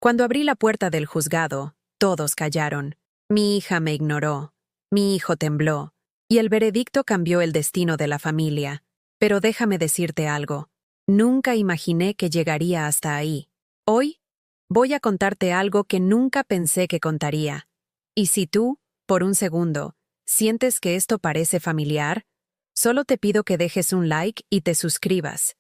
Cuando abrí la puerta del juzgado, todos callaron. Mi hija me ignoró, mi hijo tembló, y el veredicto cambió el destino de la familia. Pero déjame decirte algo. Nunca imaginé que llegaría hasta ahí. Hoy, voy a contarte algo que nunca pensé que contaría. Y si tú, por un segundo, sientes que esto parece familiar, solo te pido que dejes un like y te suscribas.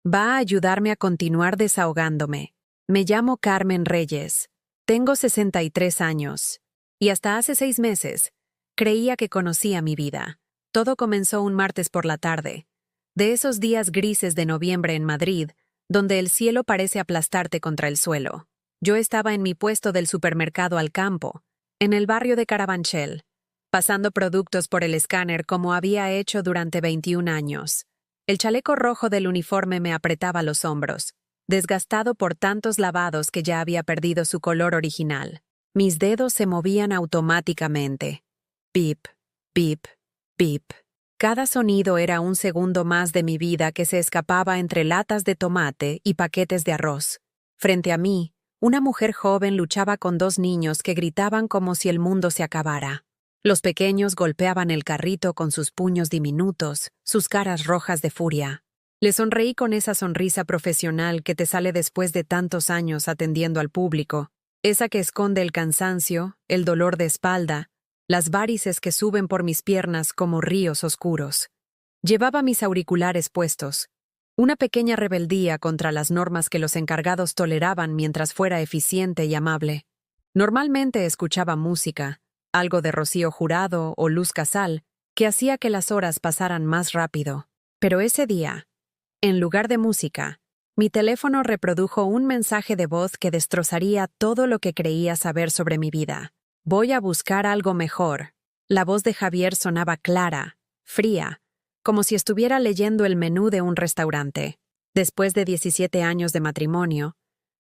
Va a ayudarme a continuar desahogándome. Me llamo Carmen Reyes. Tengo 63 años. Y hasta hace 6 meses, creía que conocía mi vida. Todo comenzó un martes por la tarde. De esos días grises de noviembre en Madrid, donde el cielo parece aplastarte contra el suelo. Yo estaba en mi puesto del supermercado Al Campo, en el barrio de Carabanchel, pasando productos por el escáner como había hecho durante 21 años. El chaleco rojo del uniforme me apretaba los hombros, desgastado por tantos lavados que ya había perdido su color original. Mis dedos se movían automáticamente. Pip, pip, pip. Cada sonido era un segundo más de mi vida que se escapaba entre latas de tomate y paquetes de arroz. Frente a mí, una mujer joven luchaba con 2 niños que gritaban como si el mundo se acabara. Los pequeños golpeaban el carrito con sus puños diminutos, sus caras rojas de furia. Le sonreí con esa sonrisa profesional que te sale después de tantos años atendiendo al público, esa que esconde el cansancio, el dolor de espalda, las varices que suben por mis piernas como ríos oscuros. Llevaba mis auriculares puestos, una pequeña rebeldía contra las normas que los encargados toleraban mientras fuera eficiente y amable. Normalmente escuchaba música, algo de Rocío Jurado o Luz Casal, que hacía que las horas pasaran más rápido. Pero ese día, en lugar de música, mi teléfono reprodujo un mensaje de voz que destrozaría todo lo que creía saber sobre mi vida. Voy a buscar algo mejor. La voz de Javier sonaba clara, fría, como si estuviera leyendo el menú de un restaurante. Después de 17 años de matrimonio,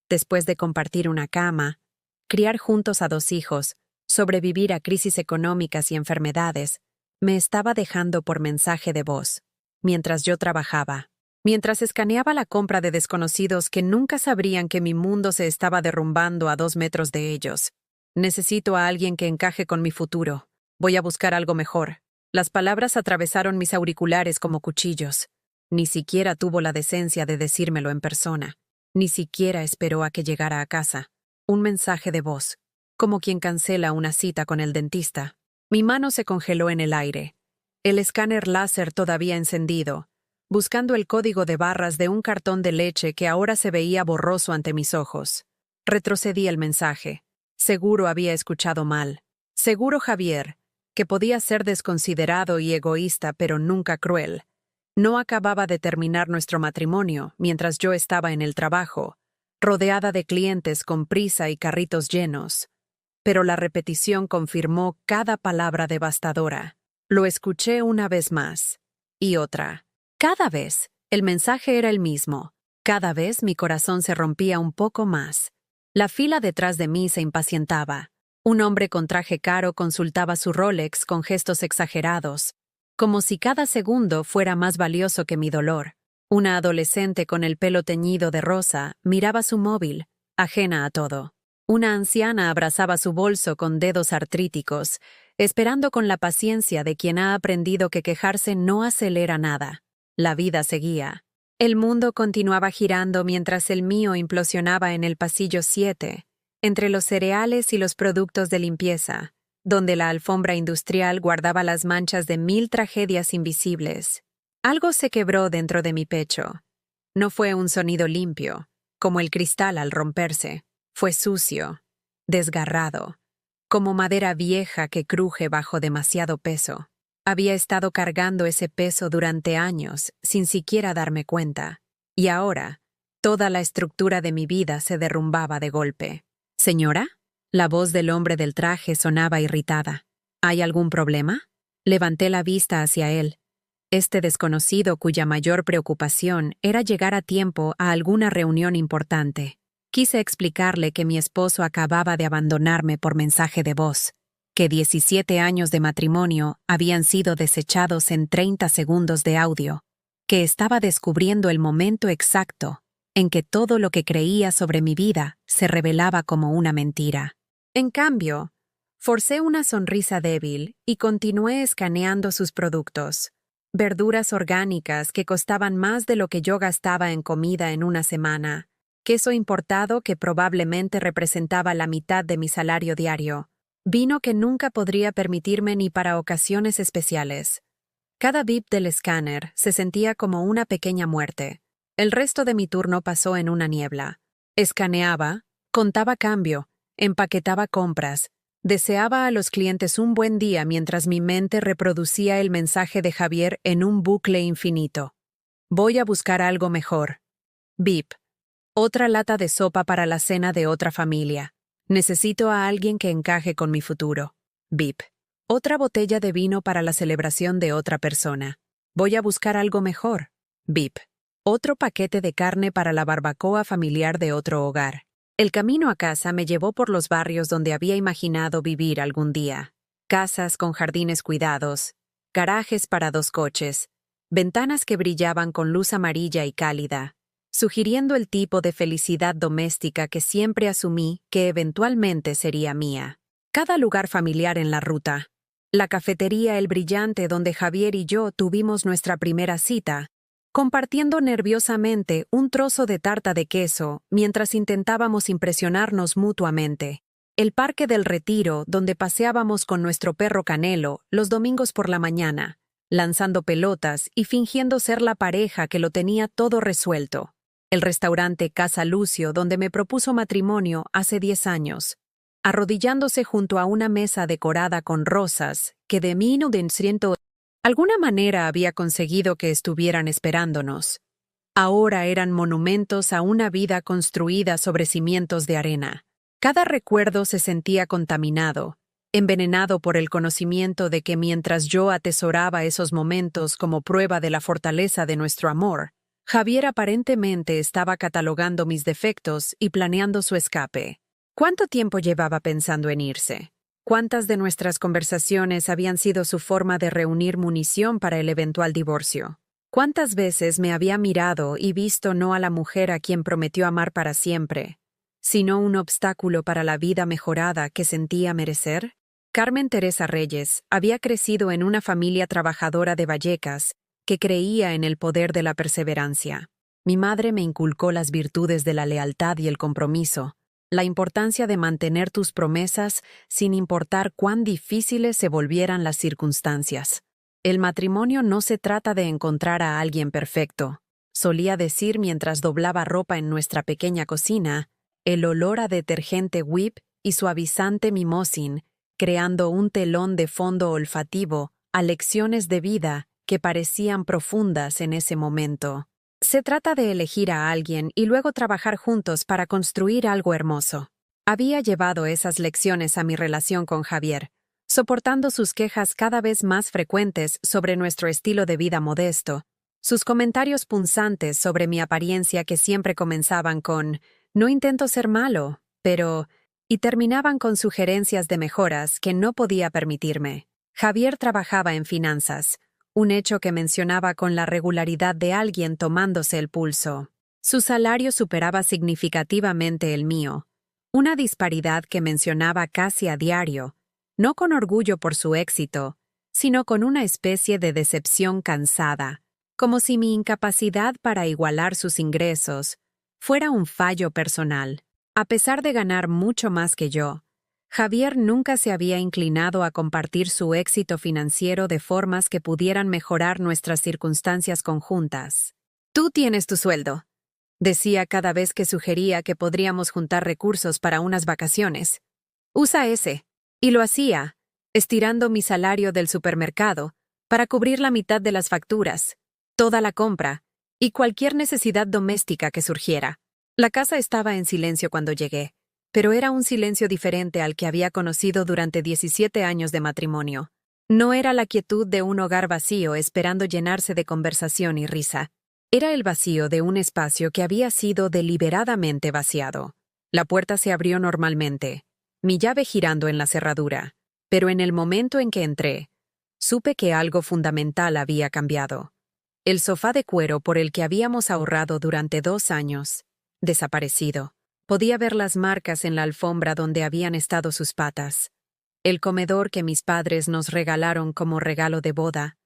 después de compartir una cama, criar juntos a 2 hijos, sobrevivir a crisis económicas y enfermedades, me estaba dejando por mensaje de voz, mientras yo trabajaba, mientras escaneaba la compra de desconocidos que nunca sabrían que mi mundo se estaba derrumbando a 2 metros de ellos. Necesito a alguien que encaje con mi futuro. Voy a buscar algo mejor. Las palabras atravesaron mis auriculares como cuchillos. Ni siquiera tuvo la decencia de decírmelo en persona. Ni siquiera esperó a que llegara a casa. Un mensaje de voz, como quien cancela una cita con el dentista. Mi mano se congeló en el aire. El escáner láser todavía encendido, buscando el código de barras de un cartón de leche que ahora se veía borroso ante mis ojos. Retrocedí el mensaje. Seguro había escuchado mal. Seguro Javier, que podía ser desconsiderado y egoísta pero nunca cruel, no acababa de terminar nuestro matrimonio mientras yo estaba en el trabajo, rodeada de clientes con prisa y carritos llenos. Pero la repetición confirmó cada palabra devastadora. Lo escuché una vez más. Y otra. Cada vez, el mensaje era el mismo. Cada vez mi corazón se rompía un poco más. La fila detrás de mí se impacientaba. Un hombre con traje caro consultaba su Rolex con gestos exagerados, como si cada segundo fuera más valioso que mi dolor. Una adolescente con el pelo teñido de rosa miraba su móvil, ajena a todo. Una anciana abrazaba su bolso con dedos artríticos, esperando con la paciencia de quien ha aprendido que quejarse no acelera nada. La vida seguía. El mundo continuaba girando mientras el mío implosionaba en el pasillo 7, entre los cereales y los productos de limpieza, donde la alfombra industrial guardaba las manchas de 1000 tragedias invisibles. Algo se quebró dentro de mi pecho. No fue un sonido limpio, como el cristal al romperse. Fue sucio, desgarrado, como madera vieja que cruje bajo demasiado peso. Había estado cargando ese peso durante años sin siquiera darme cuenta, y ahora toda la estructura de mi vida se derrumbaba de golpe. ¿Señora? La voz del hombre del traje sonaba irritada. ¿Hay algún problema? Levanté la vista hacia él. Este desconocido cuya mayor preocupación era llegar a tiempo a alguna reunión importante. Quise explicarle que mi esposo acababa de abandonarme por mensaje de voz, que 17 años de matrimonio habían sido desechados en 30 segundos de audio, que estaba descubriendo el momento exacto en que todo lo que creía sobre mi vida se revelaba como una mentira. En cambio, forcé una sonrisa débil y continué escaneando sus productos. Verduras orgánicas que costaban más de lo que yo gastaba en comida en una semana. Queso importado que probablemente representaba la mitad de mi salario diario. Vino que nunca podría permitirme ni para ocasiones especiales. Cada bip del escáner se sentía como una pequeña muerte. El resto de mi turno pasó en una niebla. Escaneaba, contaba cambio, empaquetaba compras, deseaba a los clientes un buen día mientras mi mente reproducía el mensaje de Javier en un bucle infinito. Voy a buscar algo mejor. Bip. Otra lata de sopa para la cena de otra familia. Necesito a alguien que encaje con mi futuro. Bip. Otra botella de vino para la celebración de otra persona. Voy a buscar algo mejor. Bip. Otro paquete de carne para la barbacoa familiar de otro hogar. El camino a casa me llevó por los barrios donde había imaginado vivir algún día. Casas con jardines cuidados, garajes para 2 coches, ventanas que brillaban con luz amarilla y cálida, sugiriendo el tipo de felicidad doméstica que siempre asumí que eventualmente sería mía. Cada lugar familiar en la ruta. La cafetería El Brillante donde Javier y yo tuvimos nuestra primera cita, compartiendo nerviosamente un trozo de tarta de queso mientras intentábamos impresionarnos mutuamente. El Parque del Retiro donde paseábamos con nuestro perro Canelo los domingos por la mañana, lanzando pelotas y fingiendo ser la pareja que lo tenía todo resuelto. El restaurante Casa Lucio donde me propuso matrimonio hace 10 años. Arrodillándose junto a una mesa decorada con rosas que de alguna manera había conseguido que estuvieran esperándonos. Ahora eran monumentos a una vida construida sobre cimientos de arena. Cada recuerdo se sentía contaminado, envenenado por el conocimiento de que mientras yo atesoraba esos momentos como prueba de la fortaleza de nuestro amor, Javier aparentemente estaba catalogando mis defectos y planeando su escape. ¿Cuánto tiempo llevaba pensando en irse? ¿Cuántas de nuestras conversaciones habían sido su forma de reunir munición para el eventual divorcio? ¿Cuántas veces me había mirado y visto no a la mujer a quien prometió amar para siempre, sino un obstáculo para la vida mejorada que sentía merecer? Carmen Teresa Reyes había crecido en una familia trabajadora de Vallecas que creía en el poder de la perseverancia. Mi madre me inculcó las virtudes de la lealtad y el compromiso, la importancia de mantener tus promesas sin importar cuán difíciles se volvieran las circunstancias. El matrimonio no se trata de encontrar a alguien perfecto, solía decir mientras doblaba ropa en nuestra pequeña cocina, el olor a detergente Whip y suavizante Mimosin, creando un telón de fondo olfativo a lecciones de vida que parecían profundas en ese momento. Se trata de elegir a alguien y luego trabajar juntos para construir algo hermoso. Había llevado esas lecciones a mi relación con Javier, soportando sus quejas cada vez más frecuentes sobre nuestro estilo de vida modesto, sus comentarios punzantes sobre mi apariencia que siempre comenzaban con «no intento ser malo, pero…» y terminaban con sugerencias de mejoras que no podía permitirme. Javier trabajaba en finanzas, un hecho que mencionaba con la regularidad de alguien tomándose el pulso. Su salario superaba significativamente el mío, una disparidad que mencionaba casi a diario, no con orgullo por su éxito, sino con una especie de decepción cansada, como si mi incapacidad para igualar sus ingresos fuera un fallo personal. A pesar de ganar mucho más que yo, Javier nunca se había inclinado a compartir su éxito financiero de formas que pudieran mejorar nuestras circunstancias conjuntas. «Tú tienes tu sueldo», decía cada vez que sugería que podríamos juntar recursos para unas vacaciones. «Usa ese». Y lo hacía, estirando mi salario del supermercado para cubrir la mitad de las facturas, toda la compra y cualquier necesidad doméstica que surgiera. La casa estaba en silencio cuando llegué, pero era un silencio diferente al que había conocido durante 17 años de matrimonio. No era la quietud de un hogar vacío esperando llenarse de conversación y risa. Era el vacío de un espacio que había sido deliberadamente vaciado. La puerta se abrió normalmente, mi llave girando en la cerradura, pero en el momento en que entré, supe que algo fundamental había cambiado. El sofá de cuero por el que habíamos ahorrado durante 2 años desaparecido. Podía ver las marcas en la alfombra donde habían estado sus patas. El comedor que mis padres nos regalaron como regalo de boda,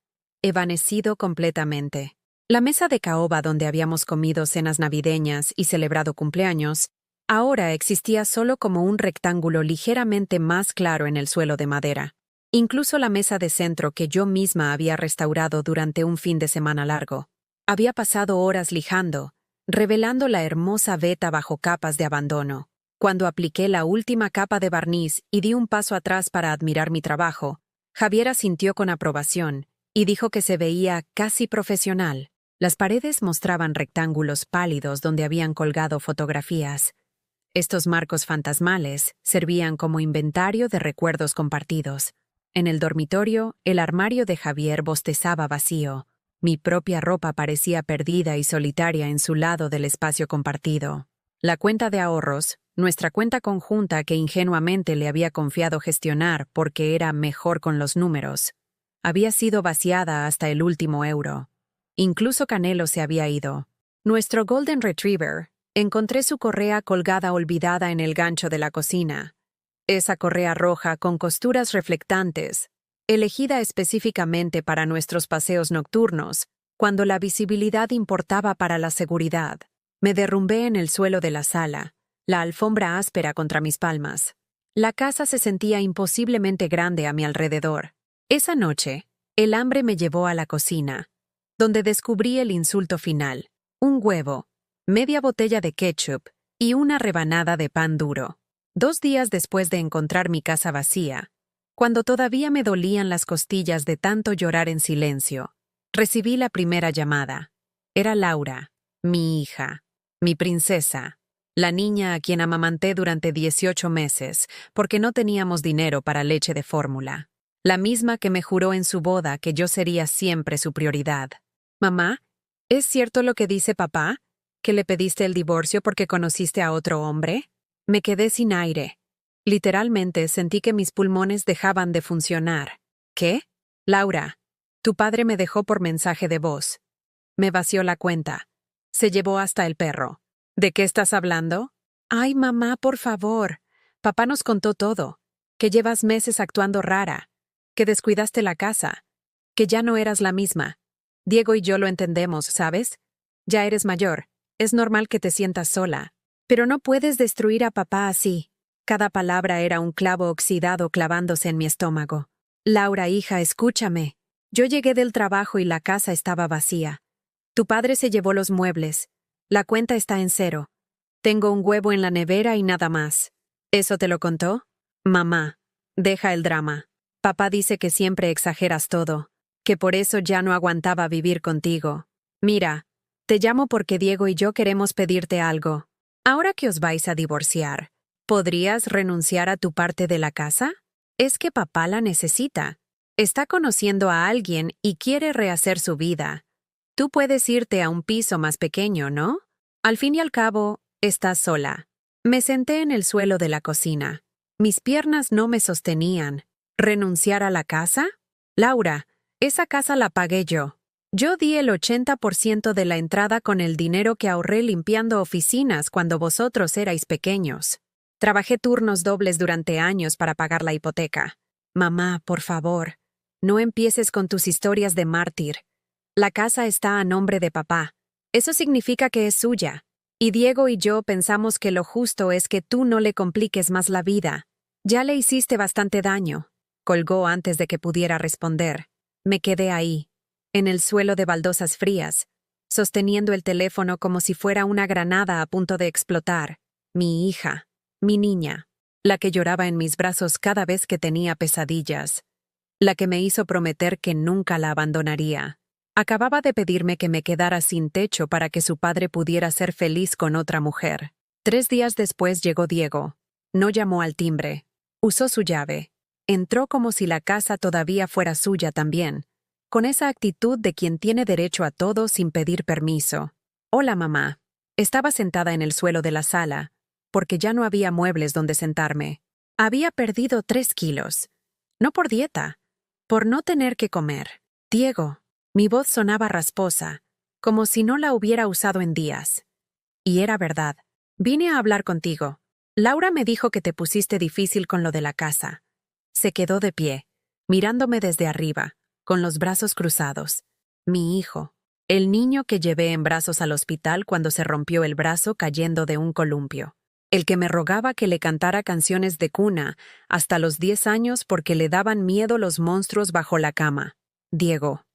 evanecido completamente. La mesa de caoba donde habíamos comido cenas navideñas y celebrado cumpleaños, ahora existía solo como un rectángulo ligeramente más claro en el suelo de madera. Incluso la mesa de centro que yo misma había restaurado durante un fin de semana largo. Había pasado horas lijando, revelando la hermosa veta bajo capas de abandono. Cuando apliqué la última capa de barniz y di un paso atrás para admirar mi trabajo, Javiera sintió con aprobación y dijo que se veía casi profesional. Las paredes mostraban rectángulos pálidos donde habían colgado fotografías. Estos marcos fantasmales servían como inventario de recuerdos compartidos. En el dormitorio, el armario de Javier bostezaba vacío. Mi propia ropa parecía perdida y solitaria en su lado del espacio compartido. La cuenta de ahorros, nuestra cuenta conjunta que ingenuamente le había confiado gestionar porque era mejor con los números, había sido vaciada hasta el último euro. Incluso Canelo se había ido. Nuestro Golden Retriever, encontré su correa colgada olvidada en el gancho de la cocina. Esa correa roja con costuras reflectantes, elegida específicamente para nuestros paseos nocturnos, cuando la visibilidad importaba para la seguridad. Me derrumbé en el suelo de la sala, la alfombra áspera contra mis palmas. La casa se sentía imposiblemente grande a mi alrededor. Esa noche, el hambre me llevó a la cocina, donde descubrí el insulto final: un huevo, media botella de ketchup y una rebanada de pan duro. 2 días después de encontrar mi casa vacía, cuando todavía me dolían las costillas de tanto llorar en silencio, recibí la primera llamada. Era Laura, mi hija, mi princesa, la niña a quien amamanté durante 18 meses porque no teníamos dinero para leche de fórmula. La misma que me juró en su boda que yo sería siempre su prioridad. Mamá, ¿es cierto lo que dice papá? ¿Que le pediste el divorcio porque conociste a otro hombre? Me quedé sin aire. Literalmente sentí que mis pulmones dejaban de funcionar. ¿Qué? Laura, tu padre me dejó por mensaje de voz. Me vació la cuenta. Se llevó hasta el perro. ¿De qué estás hablando? Ay, mamá, por favor. Papá nos contó todo. Que llevas meses actuando rara. Que descuidaste la casa. Que ya no eras la misma. Diego y yo lo entendemos, ¿sabes? Ya eres mayor. Es normal que te sientas sola. Pero no puedes destruir a papá así. Cada palabra era un clavo oxidado clavándose en mi estómago. Laura, hija, escúchame. Yo llegué del trabajo y la casa estaba vacía. Tu padre se llevó los muebles. La cuenta está en 0. Tengo un huevo en la nevera y nada más. ¿Eso te lo contó? Mamá, deja el drama. Papá dice que siempre exageras todo, que por eso ya no aguantaba vivir contigo. Mira, te llamo porque Diego y yo queremos pedirte algo. Ahora que os vais a divorciar, ¿podrías renunciar a tu parte de la casa? Es que papá la necesita. Está conociendo a alguien y quiere rehacer su vida. Tú puedes irte a un piso más pequeño, ¿no? Al fin y al cabo, estás sola. Me senté en el suelo de la cocina. Mis piernas no me sostenían. ¿Renunciar a la casa? Laura, esa casa la pagué yo. Yo di el 80% de la entrada con el dinero que ahorré limpiando oficinas cuando vosotros erais pequeños. Trabajé turnos dobles durante años para pagar la hipoteca. Mamá, por favor, no empieces con tus historias de mártir. La casa está a nombre de papá. Eso significa que es suya. Y Diego y yo pensamos que lo justo es que tú no le compliques más la vida. Ya le hiciste bastante daño. Colgó antes de que pudiera responder. Me quedé ahí, en el suelo de baldosas frías, sosteniendo el teléfono como si fuera una granada a punto de explotar. Mi hija, mi niña, la que lloraba en mis brazos cada vez que tenía pesadillas, la que me hizo prometer que nunca la abandonaría. Acababa de pedirme que me quedara sin techo para que su padre pudiera ser feliz con otra mujer. 3 días después llegó Diego. No llamó al timbre. Usó su llave. Entró como si la casa todavía fuera suya también, con esa actitud de quien tiene derecho a todo sin pedir permiso. Hola, mamá. Estaba sentada en el suelo de la sala, porque ya no había muebles donde sentarme. Había perdido 3 kilos. No por dieta, por no tener que comer. Diego. Mi voz sonaba rasposa, como si no la hubiera usado en días. Y era verdad. Vine a hablar contigo. Laura me dijo que te pusiste difícil con lo de la casa. Se quedó de pie, mirándome desde arriba, con los brazos cruzados. Mi hijo, el niño que llevé en brazos al hospital cuando se rompió el brazo cayendo de un columpio. El que me rogaba que le cantara canciones de cuna hasta los 10 años porque le daban miedo los monstruos bajo la cama. Diego,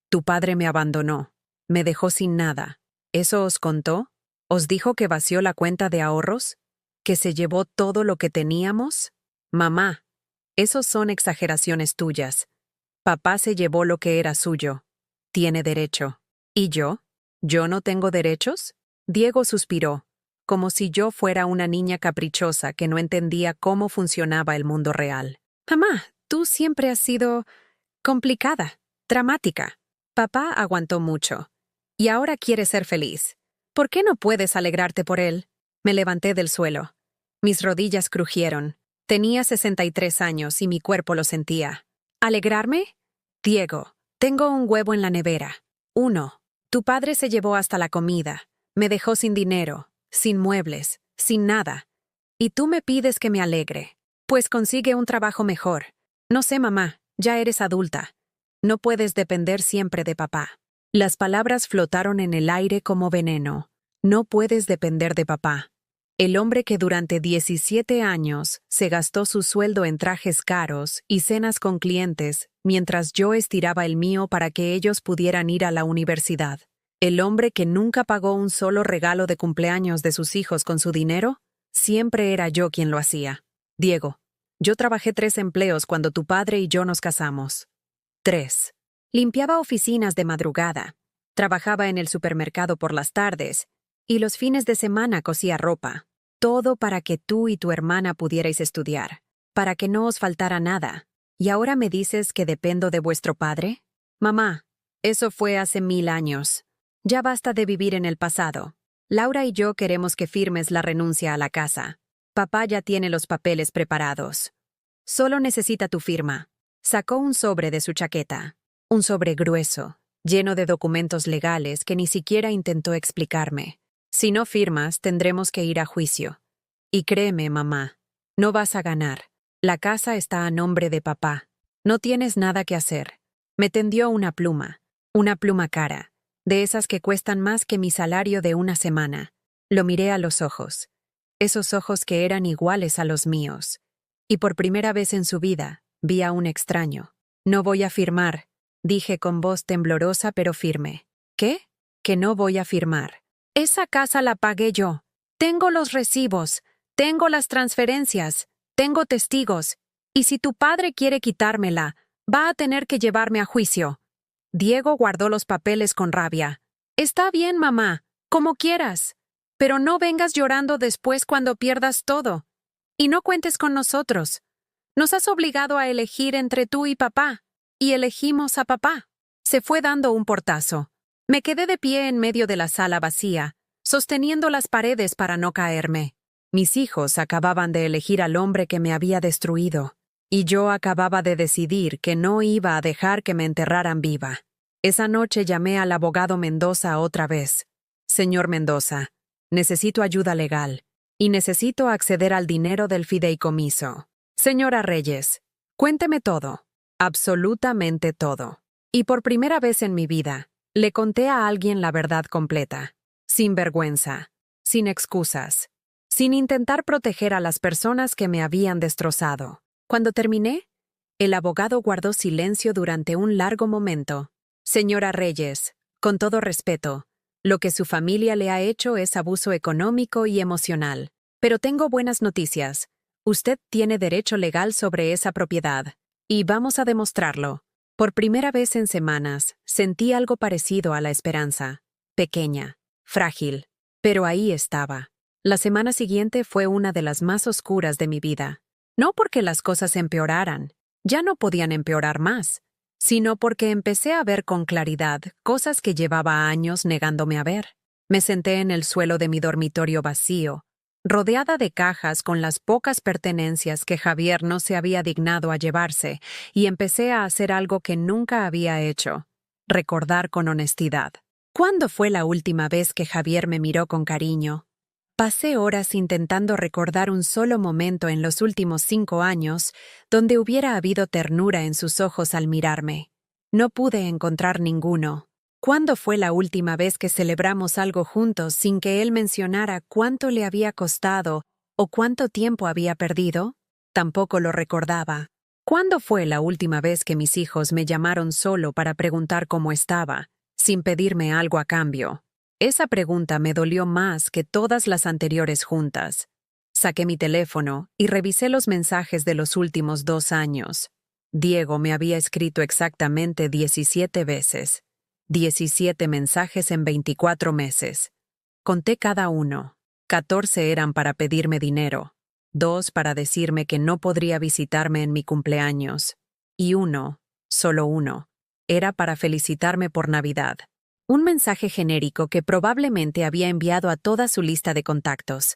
tu padre me abandonó. Me dejó sin nada. ¿Eso os contó? ¿Os dijo que vació la cuenta de ahorros? ¿Que se llevó todo lo que teníamos? Mamá, esos son exageraciones tuyas. Papá se llevó lo que era suyo. Tiene derecho. ¿Y yo? ¿Yo no tengo derechos? Diego suspiró, como si yo fuera una niña caprichosa que no entendía cómo funcionaba el mundo real. Mamá, tú siempre has sido complicada, dramática. Papá aguantó mucho. Y ahora quiere ser feliz. ¿Por qué no puedes alegrarte por él? Me levanté del suelo. Mis rodillas crujieron. Tenía 63 años y mi cuerpo lo sentía. ¿Alegrarme? Diego, tengo un huevo en la nevera. 1. Tu padre se llevó hasta la comida. Me dejó sin dinero, sin muebles, sin nada. Y tú me pides que me alegre. Pues consigue un trabajo mejor. No sé, mamá, ya eres adulta. No puedes depender siempre de papá. Las palabras flotaron en el aire como veneno. No puedes depender de papá. El hombre que durante 17 años se gastó su sueldo en trajes caros y cenas con clientes, mientras yo estiraba el mío para que ellos pudieran ir a la universidad. El hombre que nunca pagó un solo regalo de cumpleaños de sus hijos con su dinero, siempre era yo quien lo hacía. Diego, yo trabajé 3 empleos cuando tu padre y yo nos casamos. 3. Limpiaba oficinas de madrugada, trabajaba en el supermercado por las tardes y los fines de semana cosía ropa. Todo para que tú y tu hermana pudierais estudiar, para que no os faltara nada. ¿Y ahora me dices que dependo de vuestro padre? Mamá, eso fue hace 1000 años. Ya basta de vivir en el pasado. Laura y yo queremos que firmes la renuncia a la casa. Papá ya tiene los papeles preparados. Solo necesita tu firma. Sacó un sobre de su chaqueta. Un sobre grueso, lleno de documentos legales que ni siquiera intentó explicarme. Si no firmas, tendremos que ir a juicio. Y créeme, mamá, no vas a ganar. La casa está a nombre de papá. No tienes nada que hacer. Me tendió una pluma cara, de esas que cuestan más que mi salario de una semana. Lo miré a los ojos, esos ojos que eran iguales a los míos. Y por primera vez en su vida, vi a un extraño. No voy a firmar, dije con voz temblorosa pero firme. ¿Qué? Que no voy a firmar. Esa casa la pagué yo. Tengo los recibos, tengo las transferencias, tengo testigos. Y si tu padre quiere quitármela, va a tener que llevarme a juicio. Diego guardó los papeles con rabia. Está bien, mamá, como quieras. Pero no vengas llorando después cuando pierdas todo. Y no cuentes con nosotros. Nos has obligado a elegir entre tú y papá. Y elegimos a papá. Se fue dando un portazo. Me quedé de pie en medio de la sala vacía, sosteniendo las paredes para no caerme. Mis hijos acababan de elegir al hombre que me había destruido, y yo acababa de decidir que no iba a dejar que me enterraran viva. Esa noche llamé al abogado Mendoza otra vez. Señor Mendoza, necesito ayuda legal, y necesito acceder al dinero del fideicomiso. Señora Reyes, cuénteme todo, absolutamente todo. Y por primera vez en mi vida, le conté a alguien la verdad completa, sin vergüenza, sin excusas, sin intentar proteger a las personas que me habían destrozado. Cuando terminé, el abogado guardó silencio durante un largo momento. Señora Reyes, con todo respeto, lo que su familia le ha hecho es abuso económico y emocional. Pero tengo buenas noticias. Usted tiene derecho legal sobre esa propiedad. Y vamos a demostrarlo. Por primera vez en semanas, sentí algo parecido a la esperanza. Pequeña, frágil, pero ahí estaba. La semana siguiente fue una de las más oscuras de mi vida. No porque las cosas empeoraran, ya no podían empeorar más, sino porque empecé a ver con claridad cosas que llevaba años negándome a ver. Me senté en el suelo de mi dormitorio vacío, rodeada de cajas con las pocas pertenencias que Javier no se había dignado a llevarse, y empecé a hacer algo que nunca había hecho: recordar con honestidad. ¿Cuándo fue la última vez que Javier me miró con cariño? Pasé horas intentando recordar un solo momento en los últimos 5 años donde hubiera habido ternura en sus ojos al mirarme. No pude encontrar ninguno. ¿Cuándo fue la última vez que celebramos algo juntos sin que él mencionara cuánto le había costado o cuánto tiempo había perdido? Tampoco lo recordaba. ¿Cuándo fue la última vez que mis hijos me llamaron solo para preguntar cómo estaba, sin pedirme algo a cambio? Esa pregunta me dolió más que todas las anteriores juntas. Saqué mi teléfono y revisé los mensajes de los últimos 2 años. Diego me había escrito exactamente 17 veces. 17 mensajes en 24 meses. Conté cada uno. 14 eran para pedirme dinero, 2 para decirme que no podría visitarme en mi cumpleaños, y uno, solo uno, era para felicitarme por Navidad. Un mensaje genérico que probablemente había enviado a toda su lista de contactos.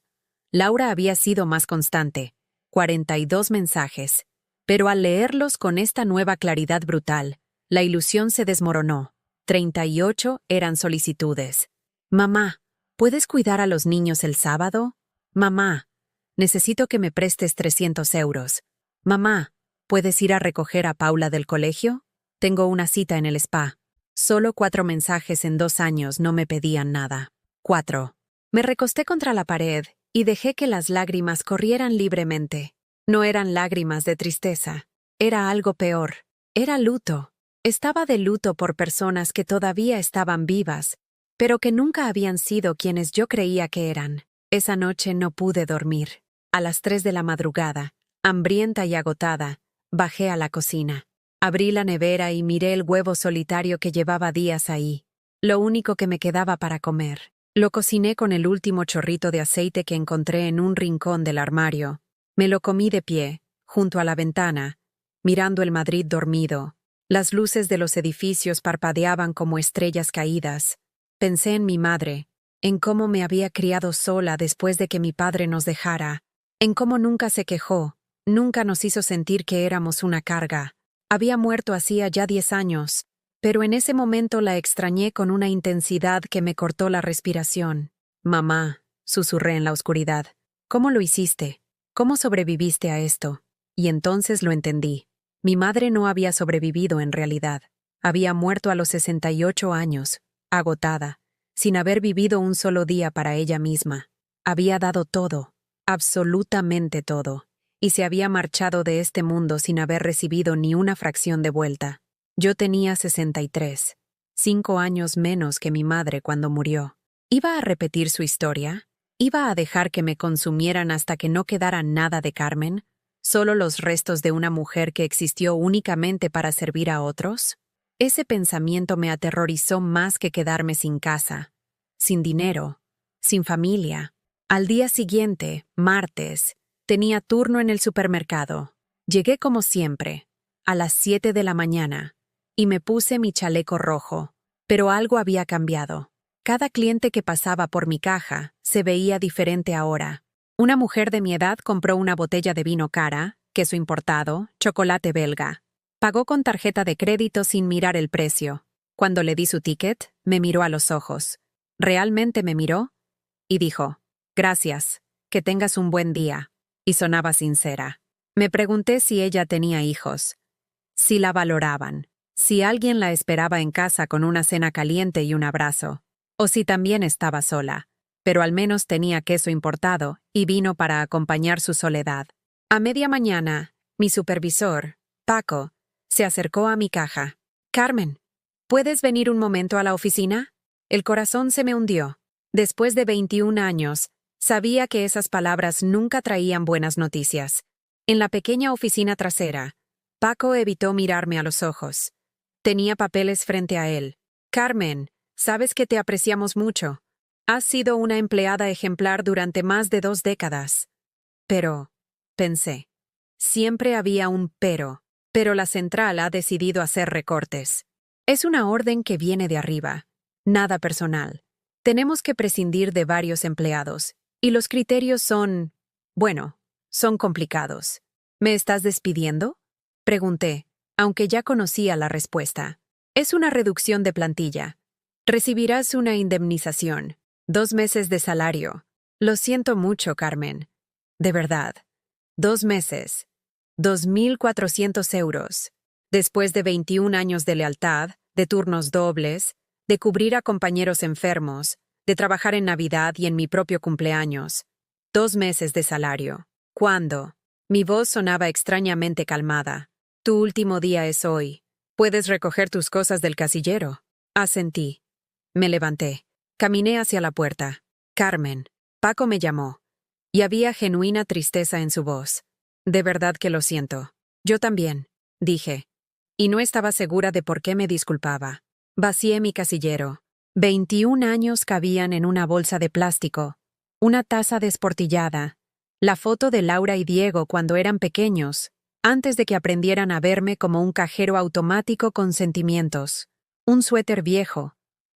Laura había sido más constante, 42 mensajes, pero al leerlos con esta nueva claridad brutal, la ilusión se desmoronó. 38 eran solicitudes. Mamá, ¿puedes cuidar a los niños el sábado? Mamá, necesito que me prestes 300 euros. Mamá, ¿puedes ir a recoger a Paula del colegio? Tengo una cita en el spa. Solo 4 mensajes en 2 años no me pedían nada. 4. Me recosté contra la pared y dejé que las lágrimas corrieran libremente. No eran lágrimas de tristeza. Era algo peor. Era luto. Estaba de luto por personas que todavía estaban vivas, pero que nunca habían sido quienes yo creía que eran. Esa noche no pude dormir. A las 3 de la madrugada, hambrienta y agotada, bajé a la cocina. Abrí la nevera y miré el huevo solitario que llevaba días ahí. Lo único que me quedaba para comer. Lo cociné con el último chorrito de aceite que encontré en un rincón del armario. Me lo comí de pie, junto a la ventana, mirando el Madrid dormido. Las luces de los edificios parpadeaban como estrellas caídas. Pensé en mi madre, en cómo me había criado sola después de que mi padre nos dejara, en cómo nunca se quejó, nunca nos hizo sentir que éramos una carga. Había muerto hacía ya 10 años, pero en ese momento la extrañé con una intensidad que me cortó la respiración. Mamá, susurré en la oscuridad, ¿cómo lo hiciste? ¿Cómo sobreviviste a esto? Y entonces lo entendí. Mi madre no había sobrevivido en realidad. Había muerto a los 68 años, agotada, sin haber vivido un solo día para ella misma. Había dado todo, absolutamente todo, y se había marchado de este mundo sin haber recibido ni una fracción de vuelta. Yo tenía 63, 5 años menos que mi madre cuando murió. ¿Iba a repetir su historia? ¿Iba a dejar que me consumieran hasta que no quedara nada de Carmen? ¿Solo los restos de una mujer que existió únicamente para servir a otros? Ese pensamiento me aterrorizó más que quedarme sin casa, sin dinero, sin familia. Al día siguiente, martes, tenía turno en el supermercado. Llegué como siempre, a las 7 de la mañana, y me puse mi chaleco rojo, pero algo había cambiado. Cada cliente que pasaba por mi caja se veía diferente ahora. Una mujer de mi edad compró una botella de vino cara, queso importado, chocolate belga. Pagó con tarjeta de crédito sin mirar el precio. Cuando le di su ticket, me miró a los ojos. Realmente me miró y dijo, «Gracias, que tengas un buen día». Y sonaba sincera. Me pregunté si ella tenía hijos, si la valoraban, si alguien la esperaba en casa con una cena caliente y un abrazo, o si también estaba sola. Pero al menos tenía queso importado y vino para acompañar su soledad. A media mañana, mi supervisor, Paco, se acercó a mi caja. «Carmen, ¿puedes venir un momento a la oficina?» El corazón se me hundió. Después de 21 años, sabía que esas palabras nunca traían buenas noticias. En la pequeña oficina trasera, Paco evitó mirarme a los ojos. Tenía papeles frente a él. «Carmen, sabes que te apreciamos mucho. Has sido una empleada ejemplar durante más de 2 décadas. Pero, pensé, siempre había un pero la central ha decidido hacer recortes. Es una orden que viene de arriba, nada personal. Tenemos que prescindir de varios empleados, y los criterios son, bueno, son complicados. ¿Me estás despidiendo?», pregunté, aunque ya conocía la respuesta. «Es una reducción de plantilla. Recibirás una indemnización. 2 meses de salario. Lo siento mucho, Carmen. De verdad. 2 meses. 2.400 euros. Después de 21 años de lealtad, de turnos dobles, de cubrir a compañeros enfermos, de trabajar en Navidad y en mi propio cumpleaños. 2 meses de salario. ¿Cuándo? Mi voz sonaba extrañamente calmada. Tu último día es hoy. Puedes recoger tus cosas del casillero. Asentí. Me levanté. Caminé hacia la puerta. Carmen. Paco me llamó. Y había genuina tristeza en su voz. De verdad que lo siento. Yo también, dije. Y no estaba segura de por qué me disculpaba. Vacié mi casillero. 21 años cabían en una bolsa de plástico. Una taza desportillada. La foto de Laura y Diego cuando eran pequeños, antes de que aprendieran a verme como un cajero automático con sentimientos. Un suéter viejo.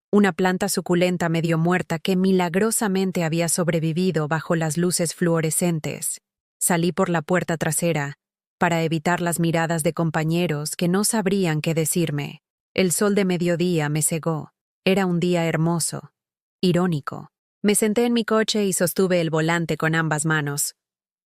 Una planta suculenta medio muerta que milagrosamente había sobrevivido bajo las luces fluorescentes. Salí por la puerta trasera, para evitar las miradas de compañeros que no sabrían qué decirme. El sol de mediodía me cegó. Era un día hermoso, irónico. Me senté en mi coche y sostuve el volante con ambas manos.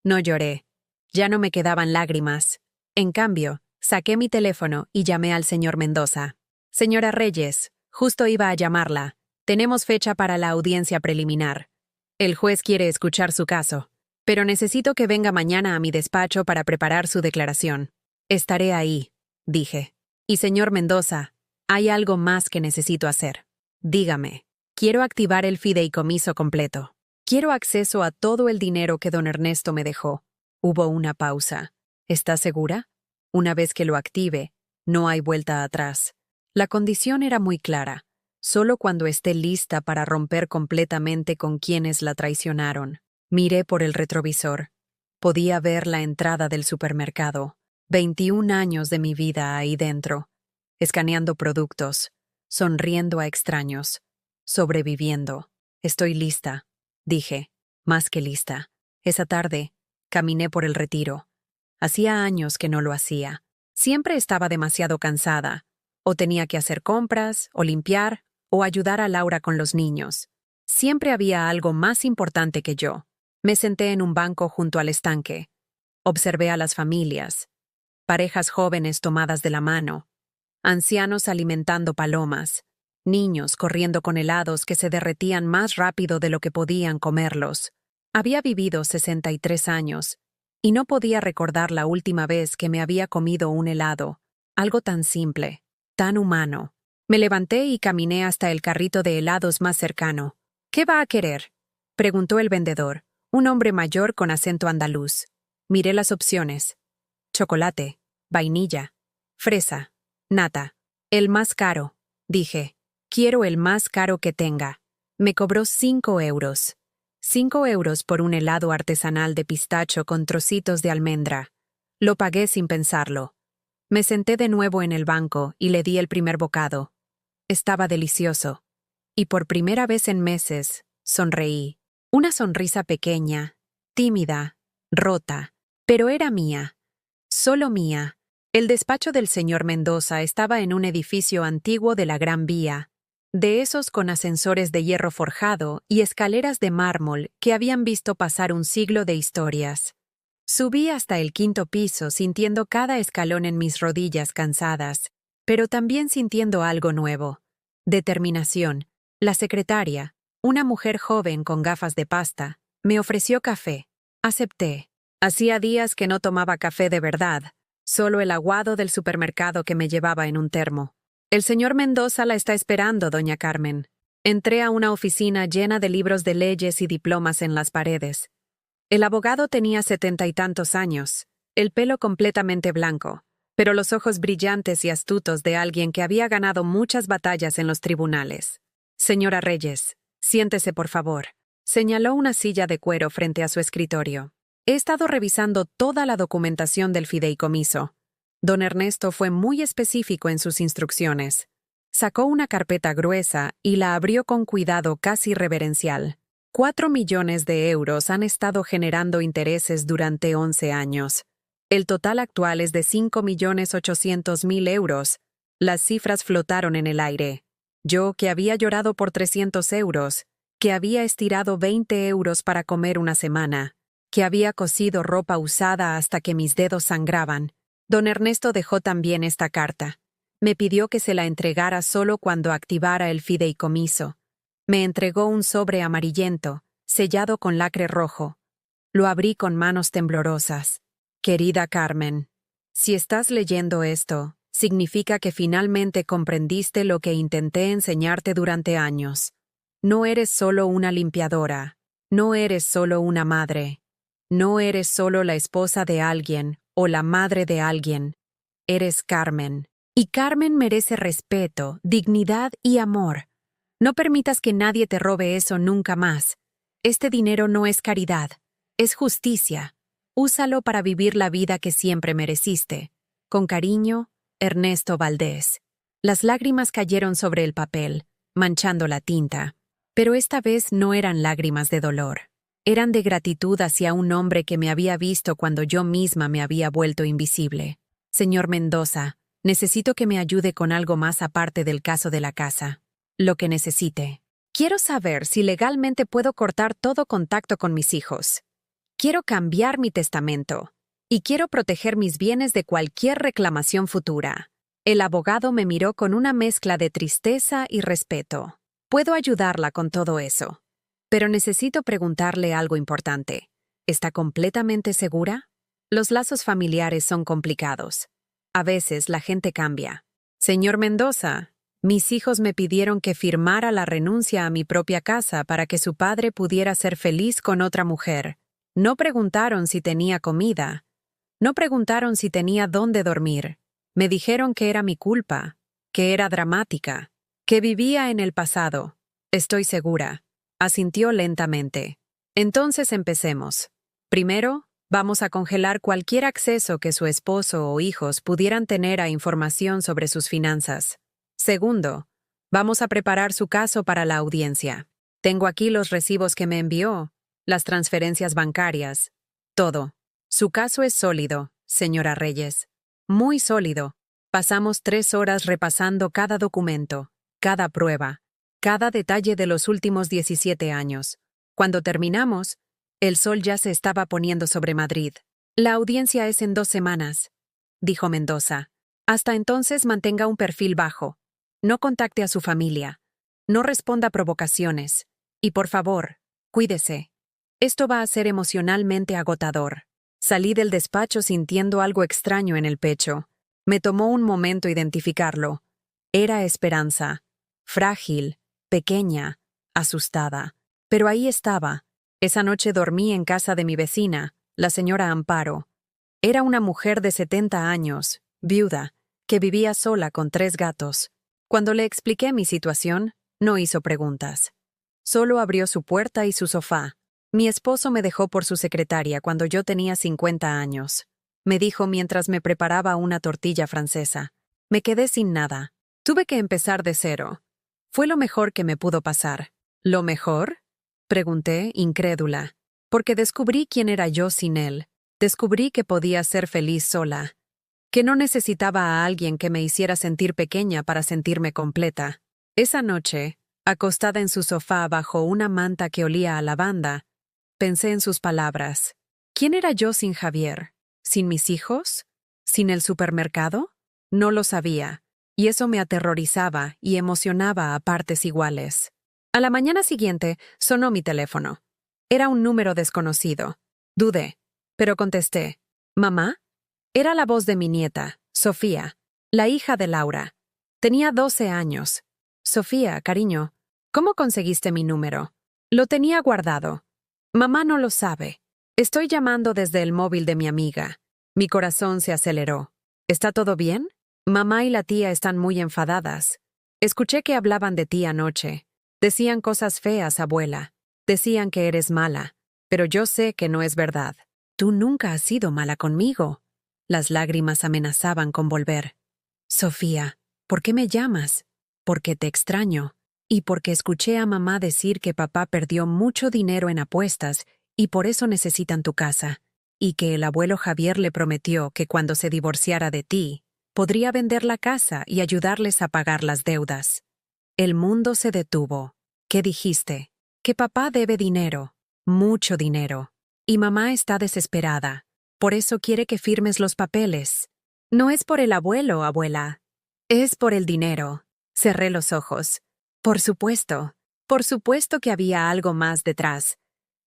No lloré. Ya no me quedaban lágrimas. En cambio, saqué mi teléfono y llamé al señor Mendoza. Señora Reyes, justo iba a llamarla. Tenemos fecha para la audiencia preliminar. El juez quiere escuchar su caso, pero necesito que venga mañana a mi despacho para preparar su declaración. Estaré ahí, dije. Y señor Mendoza, hay algo más que necesito hacer. Dígame. Quiero activar el fideicomiso completo. Quiero acceso a todo el dinero que don Ernesto me dejó. Hubo una pausa. ¿Estás segura? Una vez que lo active, no hay vuelta atrás. La condición era muy clara. Solo cuando esté lista para romper completamente con quienes la traicionaron. Miré por el retrovisor. Podía ver la entrada del supermercado. 21 años de mi vida ahí dentro. Escaneando productos. Sonriendo a extraños. Sobreviviendo. Estoy lista, dije, más que lista. Esa tarde, caminé por el Retiro. Hacía años que no lo hacía. Siempre estaba demasiado cansada. O tenía que hacer compras, o limpiar, o ayudar a Laura con los niños. Siempre había algo más importante que yo. Me senté en un banco junto al estanque. Observé a las familias. Parejas jóvenes tomadas de la mano. Ancianos alimentando palomas. Niños corriendo con helados que se derretían más rápido de lo que podían comerlos. Había vivido 63 años, y no podía recordar la última vez que me había comido un helado. Algo tan simple, tan humano. Me levanté y caminé hasta el carrito de helados más cercano. ¿Qué va a querer?, preguntó el vendedor, un hombre mayor con acento andaluz. Miré las opciones. Chocolate, vainilla, fresa, nata. El más caro, dije. Quiero el más caro que tenga. Me cobró 5 euros. 5 euros por un helado artesanal de pistacho con trocitos de almendra. Lo pagué sin pensarlo. Me senté de nuevo en el banco y le di el primer bocado. Estaba delicioso. Y por primera vez en meses, sonreí. Una sonrisa pequeña, tímida, rota, pero era mía. Solo mía. El despacho del señor Mendoza estaba en un edificio antiguo de la Gran Vía, de esos con ascensores de hierro forjado y escaleras de mármol que habían visto pasar un siglo de historias. Subí hasta el 5º piso sintiendo cada escalón en mis rodillas cansadas, pero también sintiendo algo nuevo. Determinación. La secretaria, una mujer joven con gafas de pasta, me ofreció café. Acepté. Hacía días que no tomaba café de verdad, solo el aguado del supermercado que me llevaba en un termo. El señor Mendoza la está esperando, doña Carmen. Entré a una oficina llena de libros de leyes y diplomas en las paredes. El abogado tenía 70 y tantos años, el pelo completamente blanco, pero los ojos brillantes y astutos de alguien que había ganado muchas batallas en los tribunales. Señora Reyes, siéntese por favor. Señaló una silla de cuero frente a su escritorio. He estado revisando toda la documentación del fideicomiso. Don Ernesto fue muy específico en sus instrucciones. Sacó una carpeta gruesa y la abrió con cuidado casi reverencial. 4 millones de euros han estado generando intereses durante 11 años. El total actual es de 5.800.000 euros. Las cifras flotaron en el aire. Yo, que había llorado por 300 euros, que había estirado 20 euros para comer una semana, que había cosido ropa usada hasta que mis dedos sangraban. Don Ernesto dejó también esta carta. Me pidió que se la entregara solo cuando activara el fideicomiso. Me entregó un sobre amarillento, sellado con lacre rojo. Lo abrí con manos temblorosas. Querida Carmen, si estás leyendo esto, significa que finalmente comprendiste lo que intenté enseñarte durante años. No eres solo una limpiadora, no eres solo una madre, no eres solo la esposa de alguien o la madre de alguien. Eres Carmen. Y Carmen merece respeto, dignidad y amor. No permitas que nadie te robe eso nunca más. Este dinero no es caridad, es justicia. Úsalo para vivir la vida que siempre mereciste. Con cariño, Ernesto Valdés. Las lágrimas cayeron sobre el papel, manchando la tinta. Pero esta vez no eran lágrimas de dolor. Eran de gratitud hacia un hombre que me había visto cuando yo misma me había vuelto invisible. Señor Mendoza, necesito que me ayude con algo más aparte del caso de la casa. Lo que necesite. Quiero saber si legalmente puedo cortar todo contacto con mis hijos. Quiero cambiar mi testamento. Y quiero proteger mis bienes de cualquier reclamación futura. El abogado me miró con una mezcla de tristeza y respeto. Puedo ayudarla con todo eso. Pero necesito preguntarle algo importante. ¿Está completamente segura? Los lazos familiares son complicados. A veces la gente cambia. Señor Mendoza, mis hijos me pidieron que firmara la renuncia a mi propia casa para que su padre pudiera ser feliz con otra mujer. No preguntaron si tenía comida. No preguntaron si tenía dónde dormir. Me dijeron que era mi culpa, que era dramática, que vivía en el pasado. Estoy segura. Asintió lentamente. Entonces empecemos. Primero, vamos a congelar cualquier acceso que su esposo o hijos pudieran tener a información sobre sus finanzas. Segundo, vamos a preparar su caso para la audiencia. Tengo aquí los recibos que me envió, las transferencias bancarias, todo. Su caso es sólido, señora Reyes. Muy sólido. Pasamos 3 horas repasando cada documento, cada prueba, cada detalle de los últimos 17 años. Cuando terminamos, el sol ya se estaba poniendo sobre Madrid. La audiencia es en 2 semanas, dijo Mendoza. Hasta entonces mantenga un perfil bajo. No contacte a su familia. No responda a provocaciones. Y por favor, cuídese. Esto va a ser emocionalmente agotador. Salí del despacho sintiendo algo extraño en el pecho. Me tomó un momento identificarlo. Era Esperanza. Frágil, pequeña, asustada. Pero ahí estaba. Esa noche dormí en casa de mi vecina, la señora Amparo. Era una mujer de 70 años, viuda, que vivía sola con 3 gatos. Cuando le expliqué mi situación, no hizo preguntas. Solo abrió su puerta y su sofá. Mi esposo me dejó por su secretaria cuando yo tenía 50 años. Me dijo mientras me preparaba una tortilla francesa. Me quedé sin nada. Tuve que empezar de cero. Fue lo mejor que me pudo pasar. ¿Lo mejor? Pregunté, incrédula. Porque descubrí quién era yo sin él. Descubrí que podía ser feliz sola. Que no necesitaba a alguien que me hiciera sentir pequeña para sentirme completa. Esa noche, acostada en su sofá bajo una manta que olía a lavanda, pensé en sus palabras. ¿Quién era yo sin Javier? ¿Sin mis hijos? ¿Sin el supermercado? No lo sabía, y eso me aterrorizaba y emocionaba a partes iguales. A la mañana siguiente sonó mi teléfono. Era un número desconocido. Dudé, pero contesté. ¿Mamá? Era la voz de mi nieta, Sofía, la hija de Laura. Tenía 12 años. Sofía, cariño, ¿cómo conseguiste mi número? Lo tenía guardado. Mamá no lo sabe. Estoy llamando desde el móvil de mi amiga. Mi corazón se aceleró. ¿Está todo bien? Mamá y la tía están muy enfadadas. Escuché que hablaban de ti anoche. Decían cosas feas, abuela. Decían que eres mala. Pero yo sé que no es verdad. Tú nunca has sido mala conmigo. Las lágrimas amenazaban con volver. Sofía, ¿por qué me llamas? Porque te extraño. Y porque escuché a mamá decir que papá perdió mucho dinero en apuestas y por eso necesitan tu casa. Y que el abuelo Javier le prometió que cuando se divorciara de ti, podría vender la casa y ayudarles a pagar las deudas. El mundo se detuvo. ¿Qué dijiste? Que papá debe dinero. Mucho dinero. Y mamá está desesperada. Por eso quiere que firmes los papeles. No es por el abuelo, abuela. Es por el dinero. Cerré los ojos. Por supuesto que había algo más detrás.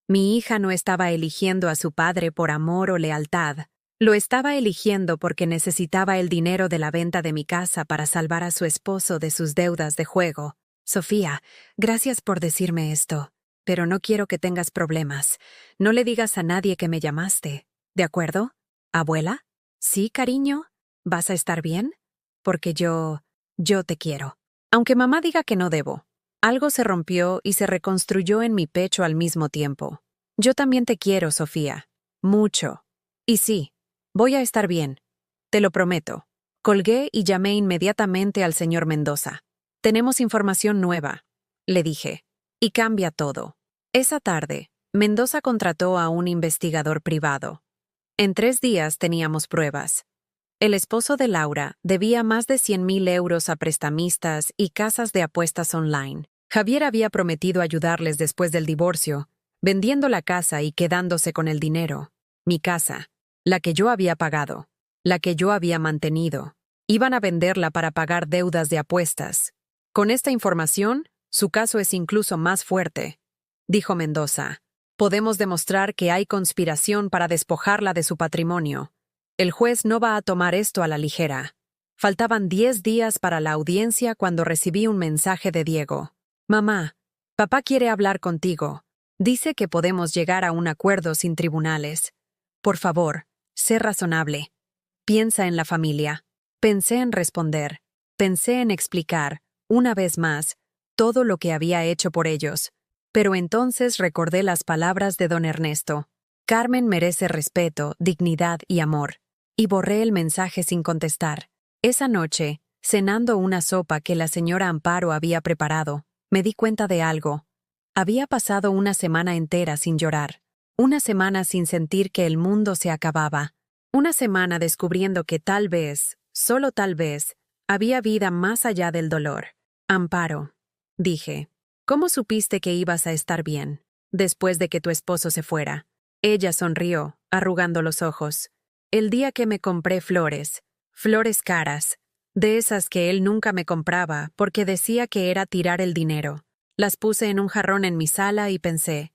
Mi hija no estaba eligiendo a su padre por amor o lealtad. Lo estaba eligiendo porque necesitaba el dinero de la venta de mi casa para salvar a su esposo de sus deudas de juego. Sofía, gracias por decirme esto, pero no quiero que tengas problemas. No le digas a nadie que me llamaste. ¿De acuerdo? ¿Abuela? ¿Sí, cariño? ¿Vas a estar bien? Porque yo te quiero. Aunque mamá diga que no debo. Algo se rompió y se reconstruyó en mi pecho al mismo tiempo. Yo también te quiero, Sofía. Mucho. Y sí, voy a estar bien. Te lo prometo. Colgué y llamé inmediatamente al señor Mendoza. Tenemos información nueva, le dije. Y cambia todo. Esa tarde, Mendoza contrató a un investigador privado. En 3 días teníamos pruebas. El esposo de Laura debía más de 100.000 euros a prestamistas y casas de apuestas online. Javier había prometido ayudarles después del divorcio, vendiendo la casa y quedándose con el dinero. Mi casa, la que yo había pagado, la que yo había mantenido. Iban a venderla para pagar deudas de apuestas. Con esta información, su caso es incluso más fuerte, dijo Mendoza. Podemos demostrar que hay conspiración para despojarla de su patrimonio. El juez no va a tomar esto a la ligera. Faltaban 10 días para la audiencia cuando recibí un mensaje de Diego. Mamá, papá quiere hablar contigo. Dice que podemos llegar a un acuerdo sin tribunales. Por favor, sé razonable. Piensa en la familia. Pensé en responder. Pensé en explicar, una vez más, todo lo que había hecho por ellos. Pero entonces recordé las palabras de don Ernesto. Carmen merece respeto, dignidad y amor. Y borré el mensaje sin contestar. Esa noche, cenando una sopa que la señora Amparo había preparado, me di cuenta de algo. Había pasado una semana entera sin llorar. Una semana sin sentir que el mundo se acababa. Una semana descubriendo que tal vez, solo tal vez, había vida más allá del dolor. Amparo, dije, ¿cómo supiste que ibas a estar bien, después de que tu esposo se fuera? Ella sonrió, arrugando los ojos. El día que me compré flores caras, de esas que él nunca me compraba porque decía que era tirar el dinero. Las puse en un jarrón en mi sala y pensé,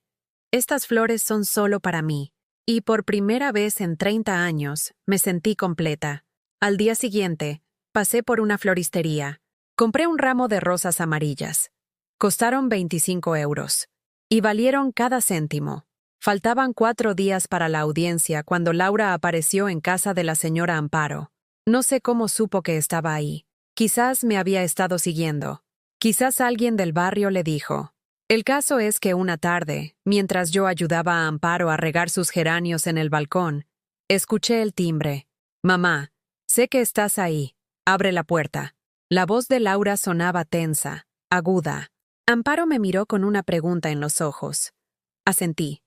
estas flores son solo para mí. Y por primera vez en 30 años me sentí completa. Al día siguiente, pasé por una floristería. Compré un ramo de rosas amarillas. Costaron 25 euros. Y valieron cada céntimo. Faltaban 4 días para la audiencia cuando Laura apareció en casa de la señora Amparo. No sé cómo supo que estaba ahí. Quizás me había estado siguiendo. Quizás alguien del barrio le dijo. El caso es que una tarde, mientras yo ayudaba a Amparo a regar sus geranios en el balcón, escuché el timbre. Mamá, sé que estás ahí. Abre la puerta. La voz de Laura sonaba tensa, aguda. Amparo me miró con una pregunta en los ojos. Asentí.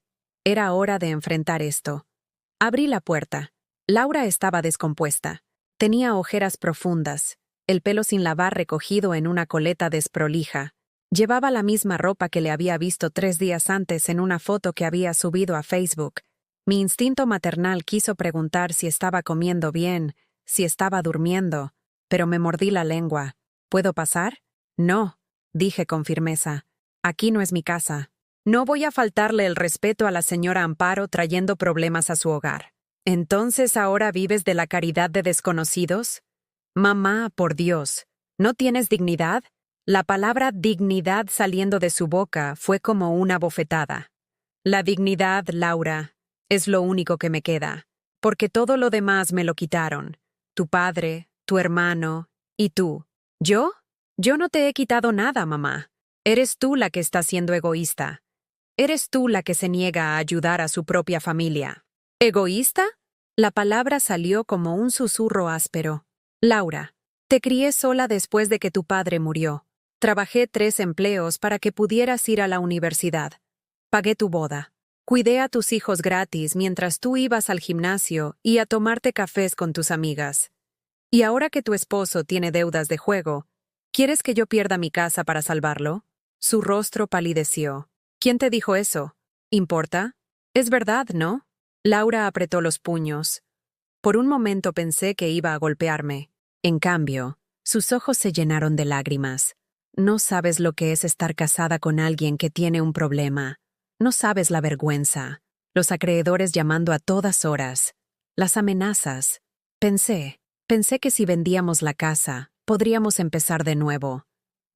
Era hora de enfrentar esto. Abrí la puerta. Laura estaba descompuesta. Tenía ojeras profundas, el pelo sin lavar recogido en una coleta desprolija. Llevaba la misma ropa que le había visto 3 días antes en una foto que había subido a Facebook. Mi instinto maternal quiso preguntar si estaba comiendo bien, si estaba durmiendo, pero me mordí la lengua. ¿Puedo pasar? No, dije con firmeza. Aquí no es mi casa. No voy a faltarle el respeto a la señora Amparo trayendo problemas a su hogar. ¿Entonces ahora vives de la caridad de desconocidos? Mamá, por Dios, ¿no tienes dignidad? La palabra dignidad saliendo de su boca fue como una bofetada. La dignidad, Laura, es lo único que me queda, porque todo lo demás me lo quitaron. Tu padre, tu hermano y tú. ¿Yo? Yo no te he quitado nada, mamá. Eres tú la que está siendo egoísta. Eres tú la que se niega a ayudar a su propia familia. ¿Egoísta? La palabra salió como un susurro áspero. Laura, te crié sola después de que tu padre murió. Trabajé 3 empleos para que pudieras ir a la universidad. Pagué tu boda. Cuidé a tus hijos gratis mientras tú ibas al gimnasio y a tomarte cafés con tus amigas. Y ahora que tu esposo tiene deudas de juego, ¿Quieres que yo pierda mi casa para salvarlo? Su rostro palideció. ¿Quién te dijo eso? ¿Importa? Es verdad, ¿no? Laura apretó los puños. Por un momento pensé que iba a golpearme. En cambio, sus ojos se llenaron de lágrimas. No sabes lo que es estar casada con alguien que tiene un problema. No sabes la vergüenza. Los acreedores llamando a todas horas. Las amenazas. Pensé que si vendíamos la casa, podríamos empezar de nuevo.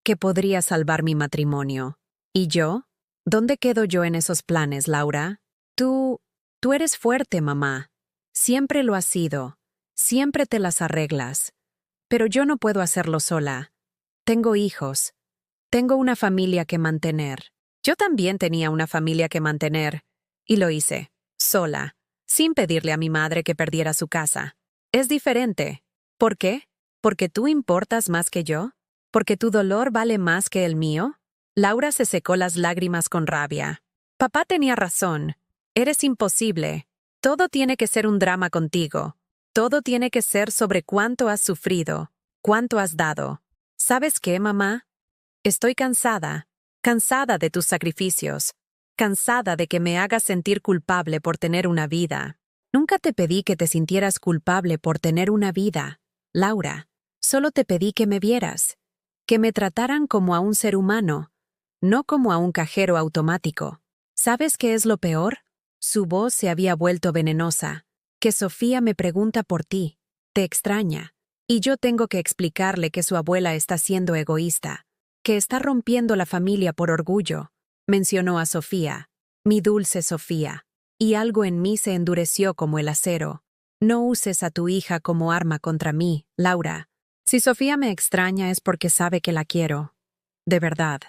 Que podría salvar mi matrimonio. ¿Y yo? ¿Dónde quedo yo en esos planes, Laura? Tú eres fuerte, mamá. Siempre lo has sido. Siempre te las arreglas. Pero yo no puedo hacerlo sola. Tengo hijos. Tengo una familia que mantener. Yo también tenía una familia que mantener. Y lo hice, sola, sin pedirle a mi madre que perdiera su casa. Es diferente. ¿Por qué? ¿Porque tú importas más que yo? ¿Porque tu dolor vale más que el mío? Laura se secó las lágrimas con rabia. Papá tenía razón. Eres imposible. Todo tiene que ser un drama contigo. Todo tiene que ser sobre cuánto has sufrido, cuánto has dado. ¿Sabes qué, mamá? Estoy cansada. Cansada de tus sacrificios. Cansada de que me hagas sentir culpable por tener una vida. Nunca te pedí que te sintieras culpable por tener una vida, Laura. Solo te pedí que me vieras. Que me trataran como a un ser humano, no como a un cajero automático. ¿Sabes qué es lo peor? Su voz se había vuelto venenosa. Que Sofía me pregunta por ti. Te extraña. Y yo tengo que explicarle que su abuela está siendo egoísta. Que está rompiendo la familia por orgullo. Mencionó a Sofía. Mi dulce Sofía. Y algo en mí se endureció como el acero. No uses a tu hija como arma contra mí, Laura. Si Sofía me extraña es porque sabe que la quiero. De verdad.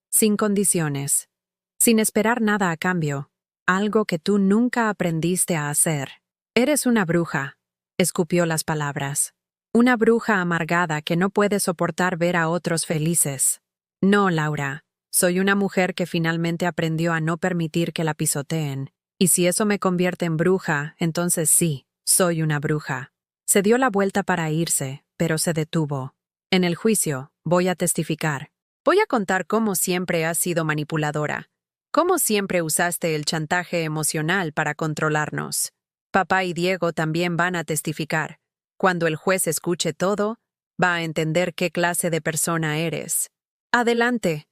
Sin condiciones. Sin esperar nada a cambio. Algo que tú nunca aprendiste a hacer. Eres una bruja. Escupió las palabras. Una bruja amargada que no puede soportar ver a otros felices. No, Laura. Soy una mujer que finalmente aprendió a no permitir que la pisoteen. Y si eso me convierte en bruja, entonces sí, soy una bruja. Se dio la vuelta para irse, pero se detuvo. En el juicio, voy a testificar. Voy a contar cómo siempre has sido manipuladora. Cómo siempre usaste el chantaje emocional para controlarnos. Papá y Diego también van a testificar. Cuando el juez escuche todo, va a entender qué clase de persona eres. Adelante,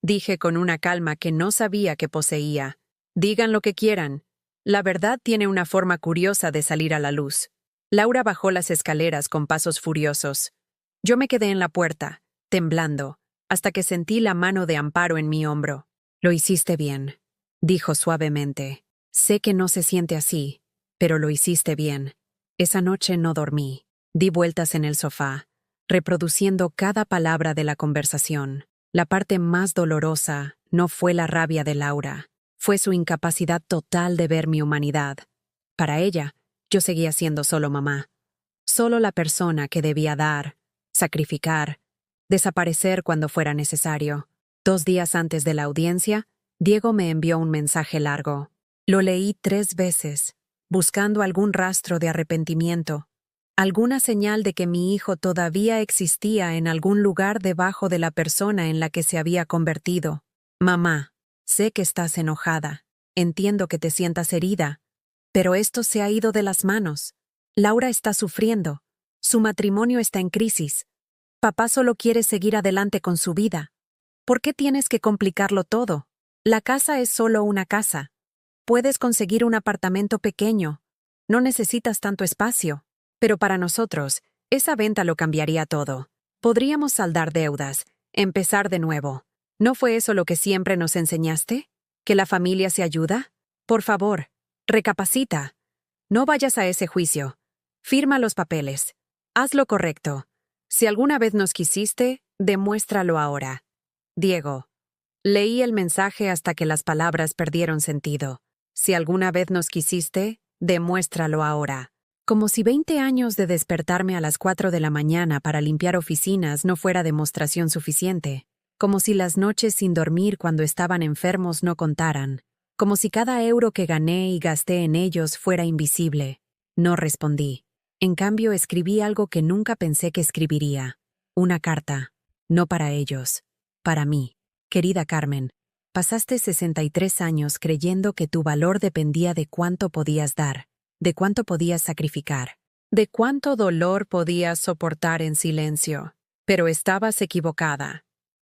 dije con una calma que no sabía que poseía. Digan lo que quieran. La verdad tiene una forma curiosa de salir a la luz. Laura bajó las escaleras con pasos furiosos. Yo me quedé en la puerta, temblando, hasta que sentí la mano de Amparo en mi hombro. Lo hiciste bien, dijo suavemente. Sé que no se siente así, pero lo hiciste bien. Esa noche no dormí. Di vueltas en el sofá, reproduciendo cada palabra de la conversación. La parte más dolorosa no fue la rabia de Laura, fue su incapacidad total de ver mi humanidad. Para ella, yo seguía siendo solo mamá, solo la persona que debía dar, sacrificar, desaparecer cuando fuera necesario. 2 días antes de la audiencia, Diego me envió un mensaje largo. Lo leí 3 veces, buscando algún rastro de arrepentimiento, alguna señal de que mi hijo todavía existía en algún lugar debajo de la persona en la que se había convertido. Mamá, sé que estás enojada, entiendo que te sientas herida, pero esto se ha ido de las manos. Laura está sufriendo, su matrimonio está en crisis. Papá solo quiere seguir adelante con su vida. ¿Por qué tienes que complicarlo todo? La casa es solo una casa. Puedes conseguir un apartamento pequeño. No necesitas tanto espacio. Pero para nosotros, esa venta lo cambiaría todo. Podríamos saldar deudas, empezar de nuevo. ¿No fue eso lo que siempre nos enseñaste? ¿Que la familia se ayuda? Por favor, recapacita. No vayas a ese juicio. Firma los papeles. Haz lo correcto. Si alguna vez nos quisiste, demuéstralo ahora. Diego. Leí el mensaje hasta que las palabras perdieron sentido. Si alguna vez nos quisiste, demuéstralo ahora. Como si 20 años de despertarme a las 4 de la mañana para limpiar oficinas no fuera demostración suficiente. Como si las noches sin dormir cuando estaban enfermos no contaran. Como si cada euro que gané y gasté en ellos fuera invisible. No respondí. En cambio, escribí algo que nunca pensé que escribiría. Una carta. No para ellos, para mí. Querida Carmen, pasaste 63 años creyendo que tu valor dependía de cuánto podías dar, de cuánto podías sacrificar, de cuánto dolor podías soportar en silencio. Pero estabas equivocada.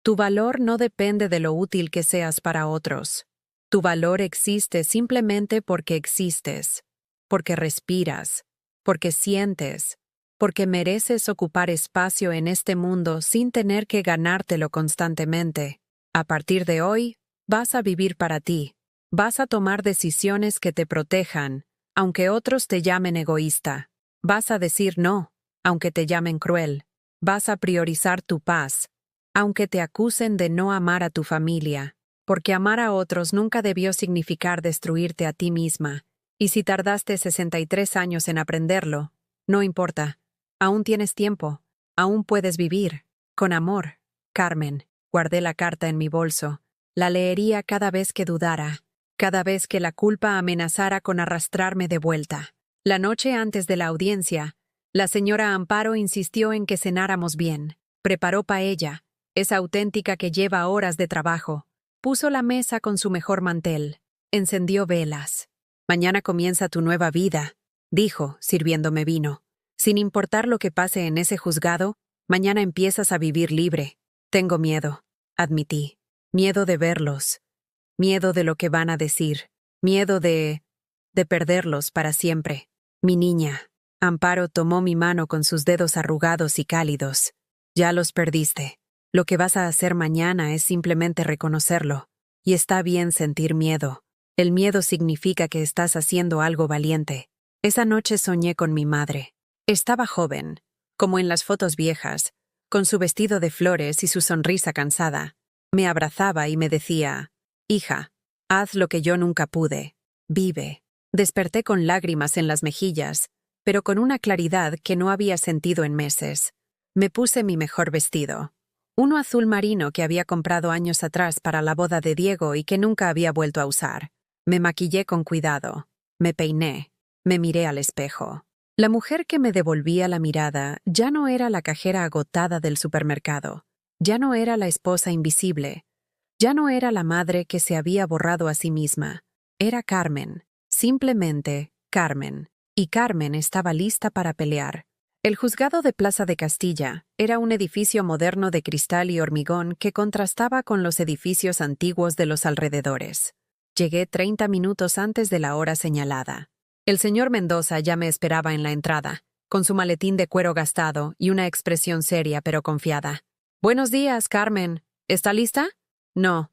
Tu valor no depende de lo útil que seas para otros. Tu valor existe simplemente porque existes, porque respiras, porque sientes, porque mereces ocupar espacio en este mundo sin tener que ganártelo constantemente. A partir de hoy, vas a vivir para ti. Vas a tomar decisiones que te protejan, aunque otros te llamen egoísta. Vas a decir no, aunque te llamen cruel. Vas a priorizar tu paz, aunque te acusen de no amar a tu familia, porque amar a otros nunca debió significar destruirte a ti misma. Y si tardaste 63 años en aprenderlo, no importa. Aún tienes tiempo. Aún puedes vivir. Con amor, Carmen. Guardé la carta en mi bolso. La leería cada vez que dudara, cada vez que la culpa amenazara con arrastrarme de vuelta. La noche antes de la audiencia, la señora Amparo insistió en que cenáramos bien. Preparó paella, esa auténtica que lleva horas de trabajo. Puso la mesa con su mejor mantel. Encendió velas. Mañana comienza tu nueva vida, dijo, sirviéndome vino. Sin importar lo que pase en ese juzgado, mañana empiezas a vivir libre. Tengo miedo, admití. Miedo de verlos. Miedo de lo que van a decir. Miedo de perderlos para siempre. Mi niña. Amparo tomó mi mano con sus dedos arrugados y cálidos. Ya los perdiste. Lo que vas a hacer mañana es simplemente reconocerlo. Y está bien sentir miedo. El miedo significa que estás haciendo algo valiente. Esa noche soñé con mi madre. Estaba joven, como en las fotos viejas, con su vestido de flores y su sonrisa cansada. Me abrazaba y me decía, «Hija, haz lo que yo nunca pude. Vive». Desperté con lágrimas en las mejillas, pero con una claridad que no había sentido en meses. Me puse mi mejor vestido. Uno azul marino que había comprado años atrás para la boda de Diego y que nunca había vuelto a usar. Me maquillé con cuidado. Me peiné. Me miré al espejo. La mujer que me devolvía la mirada ya no era la cajera agotada del supermercado. Ya no era la esposa invisible. Ya no era la madre que se había borrado a sí misma. Era Carmen. Simplemente Carmen. Y Carmen estaba lista para pelear. El juzgado de Plaza de Castilla era un edificio moderno de cristal y hormigón que contrastaba con los edificios antiguos de los alrededores. Llegué 30 minutos antes de la hora señalada. El señor Mendoza ya me esperaba en la entrada, con su maletín de cuero gastado y una expresión seria pero confiada. «Buenos días, Carmen. ¿Está lista?» «No»,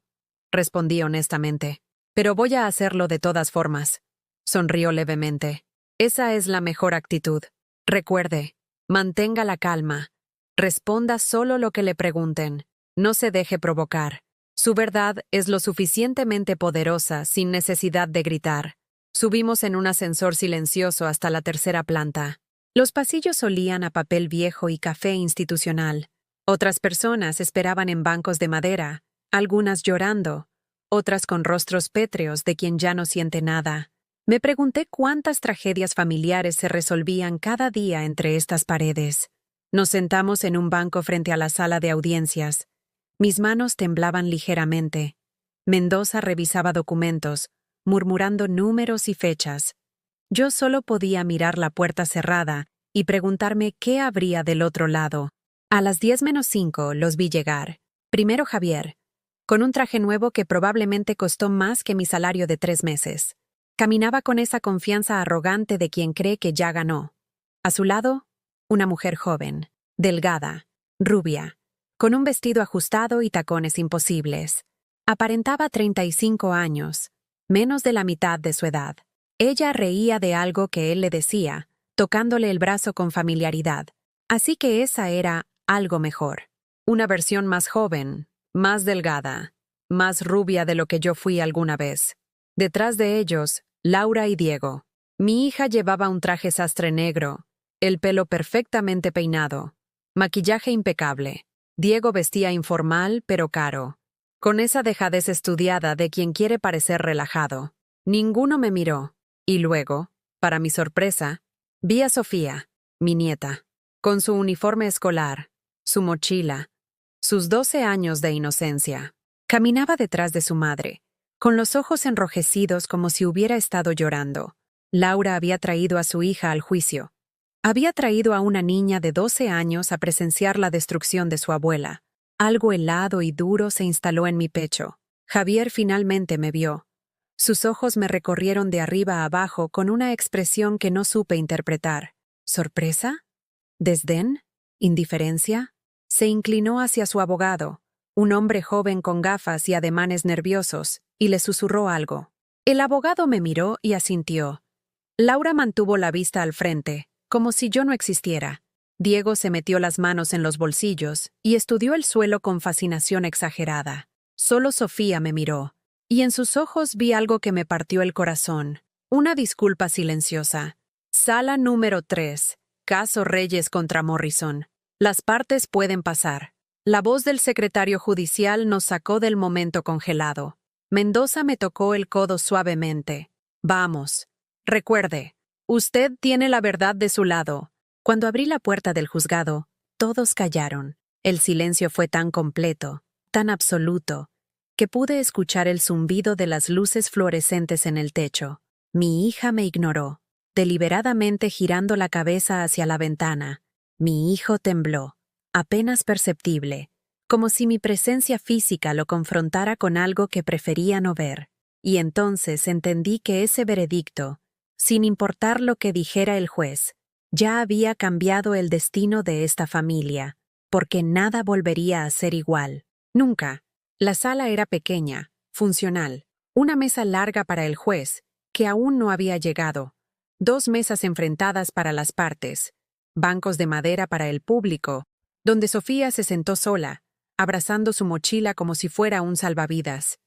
respondí honestamente. «Pero voy a hacerlo de todas formas». Sonrió levemente. «Esa es la mejor actitud. Recuerde, mantenga la calma. Responda solo lo que le pregunten. No se deje provocar. Su verdad es lo suficientemente poderosa sin necesidad de gritar». Subimos en un ascensor silencioso hasta la tercera planta. Los pasillos olían a papel viejo y café institucional. Otras personas esperaban en bancos de madera, algunas llorando, otras con rostros pétreos de quien ya no siente nada. Me pregunté cuántas tragedias familiares se resolvían cada día entre estas paredes. Nos sentamos en un banco frente a la sala de audiencias. Mis manos temblaban ligeramente. Mendoza revisaba documentos, murmurando números y fechas. Yo solo podía mirar la puerta cerrada y preguntarme qué habría del otro lado. A las 10:05 los vi llegar. Primero Javier, con un traje nuevo que probablemente costó más que mi salario de 3 meses. Caminaba con esa confianza arrogante de quien cree que ya ganó. A su lado, una mujer joven, delgada, rubia, con un vestido ajustado y tacones imposibles. Aparentaba 35 años. Menos de la mitad de su edad. Ella reía de algo que él le decía, tocándole el brazo con familiaridad. Así que esa era algo mejor. Una versión más joven, más delgada, más rubia de lo que yo fui alguna vez. Detrás de ellos, Laura y Diego. Mi hija llevaba un traje sastre negro, el pelo perfectamente peinado, maquillaje impecable. Diego vestía informal pero caro, con esa dejadez estudiada de quien quiere parecer relajado. Ninguno me miró, y luego, para mi sorpresa, vi a Sofía, mi nieta, con su uniforme escolar, su mochila, sus 12 años de inocencia. Caminaba detrás de su madre, con los ojos enrojecidos como si hubiera estado llorando. Laura había traído a su hija al juicio. Había traído a una niña de 12 años a presenciar la destrucción de su abuela. Algo helado y duro se instaló en mi pecho. Javier finalmente me vio. Sus ojos me recorrieron de arriba a abajo con una expresión que no supe interpretar. ¿Sorpresa? ¿Desdén? ¿Indiferencia? Se inclinó hacia su abogado, un hombre joven con gafas y ademanes nerviosos, y le susurró algo. El abogado me miró y asintió. Laura mantuvo la vista al frente, como si yo no existiera. Diego se metió las manos en los bolsillos y estudió el suelo con fascinación exagerada. Solo Sofía me miró, y en sus ojos vi algo que me partió el corazón. Una disculpa silenciosa. Sala número 3. Caso Reyes contra Morrison. Las partes pueden pasar. La voz del secretario judicial nos sacó del momento congelado. Mendoza me tocó el codo suavemente. Vamos. Recuerde, usted tiene la verdad de su lado. Cuando abrí la puerta del juzgado, todos callaron. El silencio fue tan completo, tan absoluto, que pude escuchar el zumbido de las luces fluorescentes en el techo. Mi hija me ignoró, deliberadamente girando la cabeza hacia la ventana. Mi hijo tembló, apenas perceptible, como si mi presencia física lo confrontara con algo que prefería no ver. Y entonces entendí que ese veredicto, sin importar lo que dijera el juez, ya había cambiado el destino de esta familia, porque nada volvería a ser igual. Nunca. La sala era pequeña, funcional, una mesa larga para el juez, que aún no había llegado, 2 mesas enfrentadas para las partes, bancos de madera para el público, donde Sofía se sentó sola, abrazando su mochila como si fuera un salvavidas.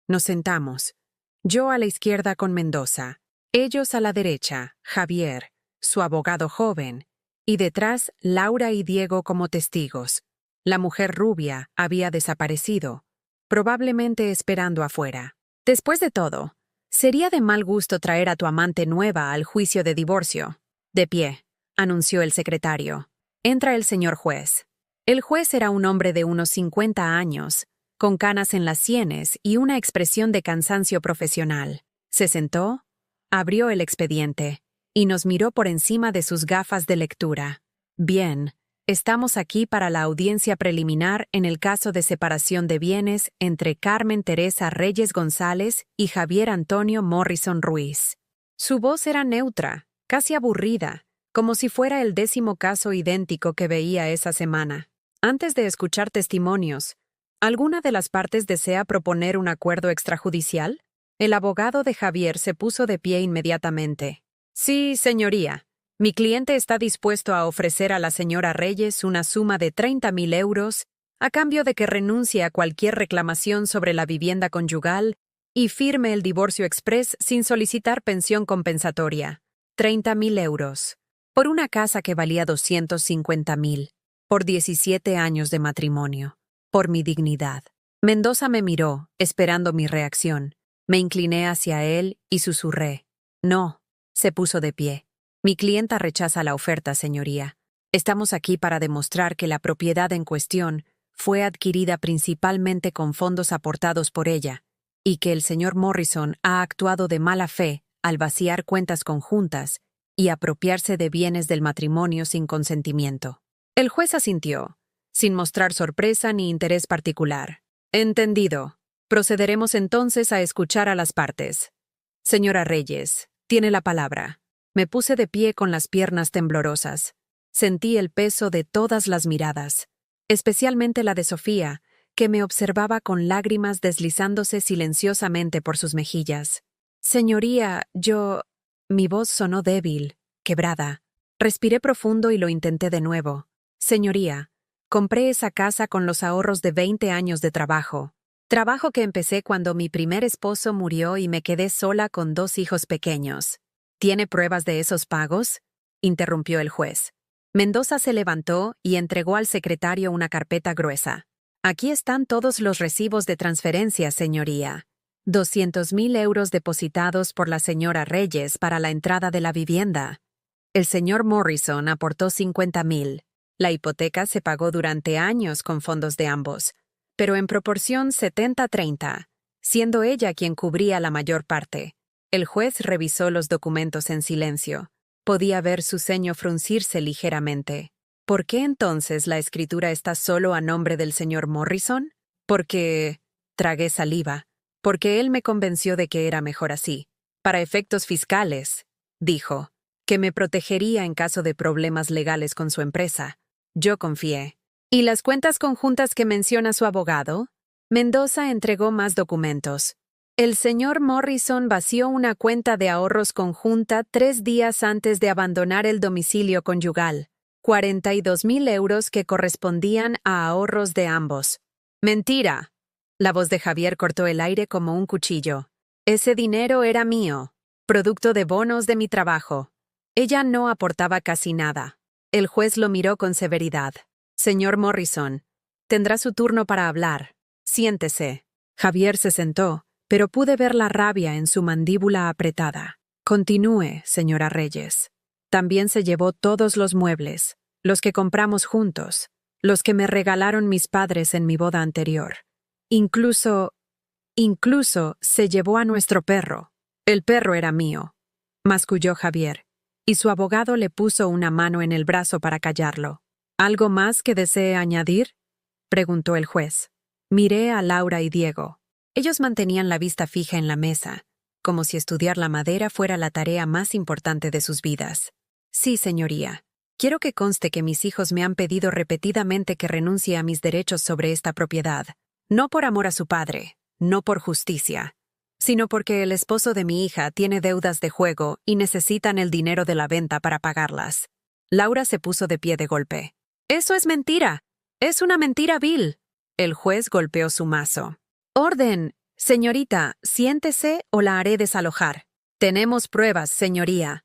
Nos sentamos, yo a la izquierda con Mendoza, ellos a la derecha, Javier, su abogado joven, y detrás Laura y Diego como testigos. La mujer rubia había desaparecido, probablemente esperando afuera. Después de todo, sería de mal gusto traer a tu amante nueva al juicio de divorcio. De pie, anunció el secretario. Entra el señor juez. El juez era un hombre de unos 50 años, con canas en las sienes y una expresión de cansancio profesional. Se sentó, abrió el expediente y nos miró por encima de sus gafas de lectura. Bien, estamos aquí para la audiencia preliminar en el caso de separación de bienes entre Carmen Teresa Reyes González y Javier Antonio Morrison Ruiz. Su voz era neutra, casi aburrida, como si fuera el 10º caso idéntico que veía esa semana. Antes de escuchar testimonios, ¿alguna de las partes desea proponer un acuerdo extrajudicial? El abogado de Javier se puso de pie inmediatamente. Sí, señoría. Mi cliente está dispuesto a ofrecer a la señora Reyes una suma de 30.000 euros a cambio de que renuncie a cualquier reclamación sobre la vivienda conyugal y firme el divorcio exprés sin solicitar pensión compensatoria. 30.000 euros. Por una casa que valía 250.000. Por 17 años de matrimonio. Por mi dignidad. Mendoza me miró, esperando mi reacción. Me incliné hacia él y susurré. No. Se puso de pie. Mi clienta rechaza la oferta, señoría. Estamos aquí para demostrar que la propiedad en cuestión fue adquirida principalmente con fondos aportados por ella, y que el señor Morrison ha actuado de mala fe al vaciar cuentas conjuntas y apropiarse de bienes del matrimonio sin consentimiento. El juez asintió, sin mostrar sorpresa ni interés particular. Entendido. Procederemos entonces a escuchar a las partes. Señora Reyes, tiene la palabra. Me puse de pie con las piernas temblorosas. Sentí el peso de todas las miradas, especialmente la de Sofía, que me observaba con lágrimas deslizándose silenciosamente por sus mejillas. Señoría, Mi voz sonó débil, quebrada. Respiré profundo y lo intenté de nuevo. Señoría, compré esa casa con los ahorros de 20 años de trabajo. Trabajo que empecé cuando mi primer esposo murió y me quedé sola con 2 hijos pequeños. ¿Tiene pruebas de esos pagos?, interrumpió el juez. Mendoza se levantó y entregó al secretario una carpeta gruesa. Aquí están todos los recibos de transferencia, señoría. 200.000 euros depositados por la señora Reyes para la entrada de la vivienda. El señor Morrison aportó 50.000. La hipoteca se pagó durante años con fondos de ambos, pero en proporción 70-30, siendo ella quien cubría la mayor parte. El juez revisó los documentos en silencio. Podía ver su ceño fruncirse ligeramente. ¿Por qué entonces la escritura está solo a nombre del señor Morrison? Porque... Tragué saliva. Porque él me convenció de que era mejor así. Para efectos fiscales, dijo, que me protegería en caso de problemas legales con su empresa. Yo confié. ¿Y las cuentas conjuntas que menciona su abogado? Mendoza entregó más documentos. El señor Morrison vació una cuenta de ahorros conjunta 3 días antes de abandonar el domicilio conyugal. 42.000 euros que correspondían a ahorros de ambos. ¡Mentira! La voz de Javier cortó el aire como un cuchillo. Ese dinero era mío, producto de bonos de mi trabajo. Ella no aportaba casi nada. El juez lo miró con severidad. Señor Morrison, tendrá su turno para hablar. Siéntese. Javier se sentó, pero pude ver la rabia en su mandíbula apretada. Continúe, señora Reyes. También se llevó todos los muebles, los que compramos juntos, los que me regalaron mis padres en mi boda anterior. Incluso se llevó a nuestro perro. El perro era mío, masculló Javier, y su abogado le puso una mano en el brazo para callarlo. ¿Algo más que desee añadir?, preguntó el juez. Miré a Laura y Diego. Ellos mantenían la vista fija en la mesa, como si estudiar la madera fuera la tarea más importante de sus vidas. Sí, señoría. Quiero que conste que mis hijos me han pedido repetidamente que renuncie a mis derechos sobre esta propiedad, no por amor a su padre, no por justicia, sino porque el esposo de mi hija tiene deudas de juego y necesitan el dinero de la venta para pagarlas. Laura se puso de pie de golpe. ¡Eso es mentira! ¡Es una mentira vil! El juez golpeó su mazo. ¡Orden! Señorita, siéntese o la haré desalojar. Tenemos pruebas, señoría.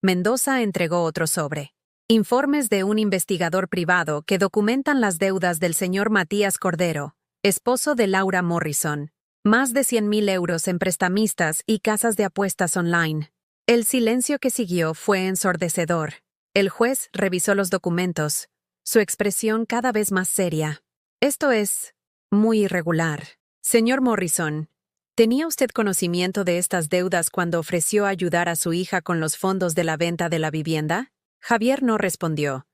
Mendoza entregó otro sobre. Informes de un investigador privado que documentan las deudas del señor Matías Cordero, esposo de Laura Morrison. Más de 100.000 euros en prestamistas y casas de apuestas online. El silencio que siguió fue ensordecedor. El juez revisó los documentos, su expresión cada vez más seria. Esto es muy irregular. Señor Morrison, ¿tenía usted conocimiento de estas deudas cuando ofreció ayudar a su hija con los fondos de la venta de la vivienda? Javier no respondió.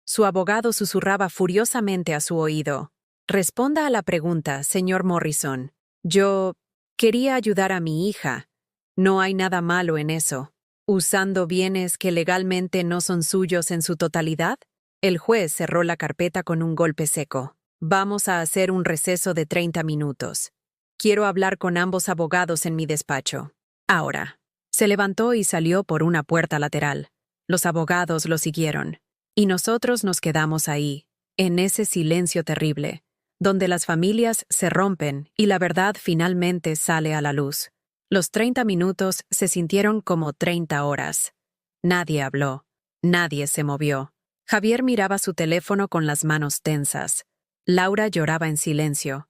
Su abogado susurraba furiosamente a su oído. Responda a la pregunta, señor Morrison. Yo quería ayudar a mi hija. No hay nada malo en eso. ¿Usando bienes que legalmente no son suyos en su totalidad? El juez cerró la carpeta con un golpe seco. Vamos a hacer un receso de 30 minutos. Quiero hablar con ambos abogados en mi despacho. Ahora. Se levantó y salió por una puerta lateral. Los abogados lo siguieron. Y nosotros nos quedamos ahí, en ese silencio terrible, donde las familias se rompen y la verdad finalmente sale a la luz. Los 30 minutos se sintieron como 30 horas. Nadie habló. Nadie se movió. Javier miraba su teléfono con las manos tensas. Laura lloraba en silencio,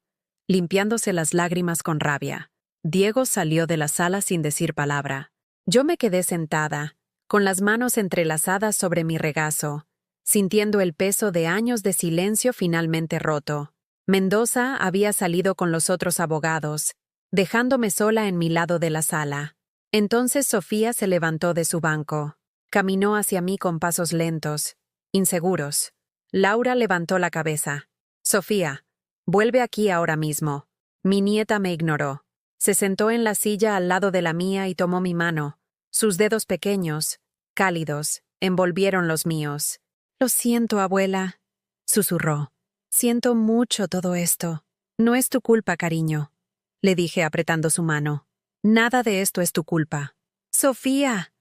limpiándose las lágrimas con rabia. Diego salió de la sala sin decir palabra. Yo me quedé sentada, con las manos entrelazadas sobre mi regazo, sintiendo el peso de años de silencio finalmente roto. Mendoza había salido con los otros abogados, dejándome sola en mi lado de la sala. Entonces Sofía se levantó de su banco. Caminó hacia mí con pasos lentos, inseguros. Laura levantó la cabeza. Sofía, vuelve aquí ahora mismo. Mi nieta me ignoró. Se sentó en la silla al lado de la mía y tomó mi mano. Sus dedos pequeños, cálidos, envolvieron los míos. Lo siento, abuela, susurró. Siento mucho todo esto. No es tu culpa, cariño, le dije apretando su mano. Nada de esto es tu culpa. Sofía.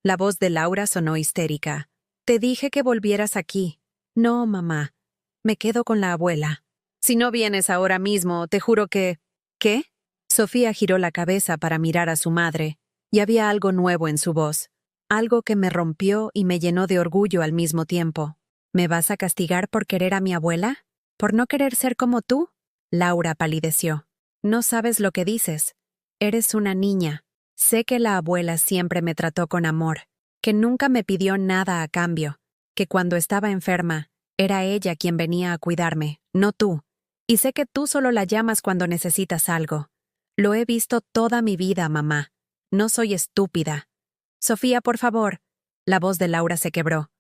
La voz de Laura sonó histérica. Te dije que volvieras aquí. No, mamá. Me quedo con la abuela. Si no vienes ahora mismo, te juro que... ¿Qué? Sofía giró la cabeza para mirar a su madre, y había algo nuevo en su voz. Algo que me rompió y me llenó de orgullo al mismo tiempo. ¿Me vas a castigar por querer a mi abuela? ¿Por no querer ser como tú? Laura palideció. No sabes lo que dices. Eres una niña. Sé que la abuela siempre me trató con amor, que nunca me pidió nada a cambio, que cuando estaba enferma, Era ella quien venía a cuidarme, no tú. Y sé que tú solo la llamas cuando necesitas algo. Lo he visto toda mi vida, mamá. No soy estúpida. Sofía, por favor. La voz de Laura se quebró.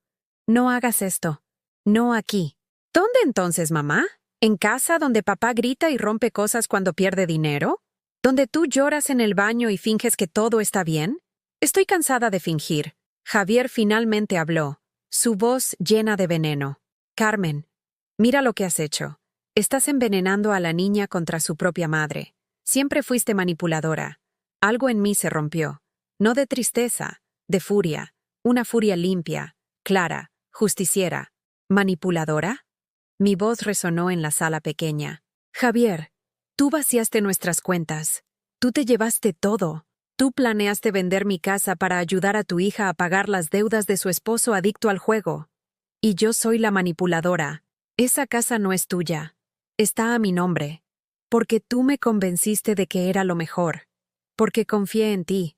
No hagas esto. No aquí. ¿Dónde entonces, mamá? ¿En casa donde papá grita y rompe cosas cuando pierde dinero? ¿Donde tú lloras en el baño y finges que todo está bien? Estoy cansada de fingir. Javier finalmente habló, su voz llena de veneno. Carmen, mira lo que has hecho. Estás envenenando a la niña contra su propia madre. Siempre fuiste manipuladora. Algo en mí se rompió. No de tristeza, de furia. Una furia limpia, clara, justiciera. ¿Manipuladora? Mi voz resonó en la sala pequeña. Javier, tú vaciaste nuestras cuentas. Tú te llevaste todo. Tú planeaste vender mi casa para ayudar a tu hija a pagar las deudas de su esposo adicto al juego. Y yo soy la manipuladora. Esa casa no es tuya. Está a mi nombre. Porque tú me convenciste de que era lo mejor. Porque confié en ti.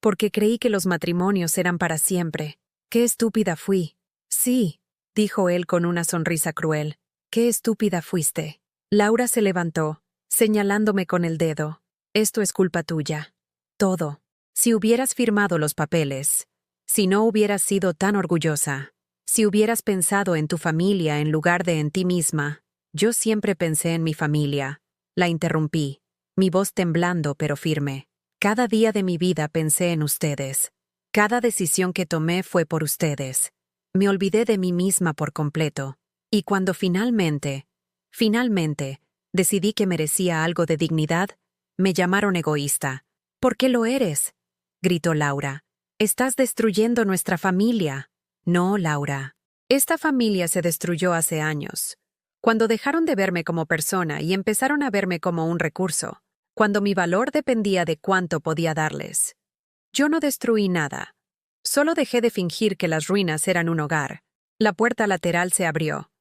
Porque creí que los matrimonios eran para siempre. ¡Qué estúpida fui! Sí, dijo él con una sonrisa cruel. ¡Qué estúpida fuiste! Laura se levantó, señalándome con el dedo. Esto es culpa tuya. Todo. Si hubieras firmado los papeles. Si no hubieras sido tan orgullosa. Si hubieras pensado en tu familia en lugar de en ti misma. Yo siempre pensé en mi familia. La interrumpí, mi voz temblando pero firme. Cada día de mi vida pensé en ustedes. Cada decisión que tomé fue por ustedes. Me olvidé de mí misma por completo. Y cuando finalmente, decidí que merecía algo de dignidad, me llamaron egoísta. ¿Por qué lo eres?, gritó Laura. Estás destruyendo nuestra familia. No, Laura. Esta familia se destruyó hace años. Cuando dejaron de verme como persona y empezaron a verme como un recurso. Cuando mi valor dependía de cuánto podía darles. Yo no destruí nada. Solo dejé de fingir que las ruinas eran un hogar. La puerta lateral se abrió.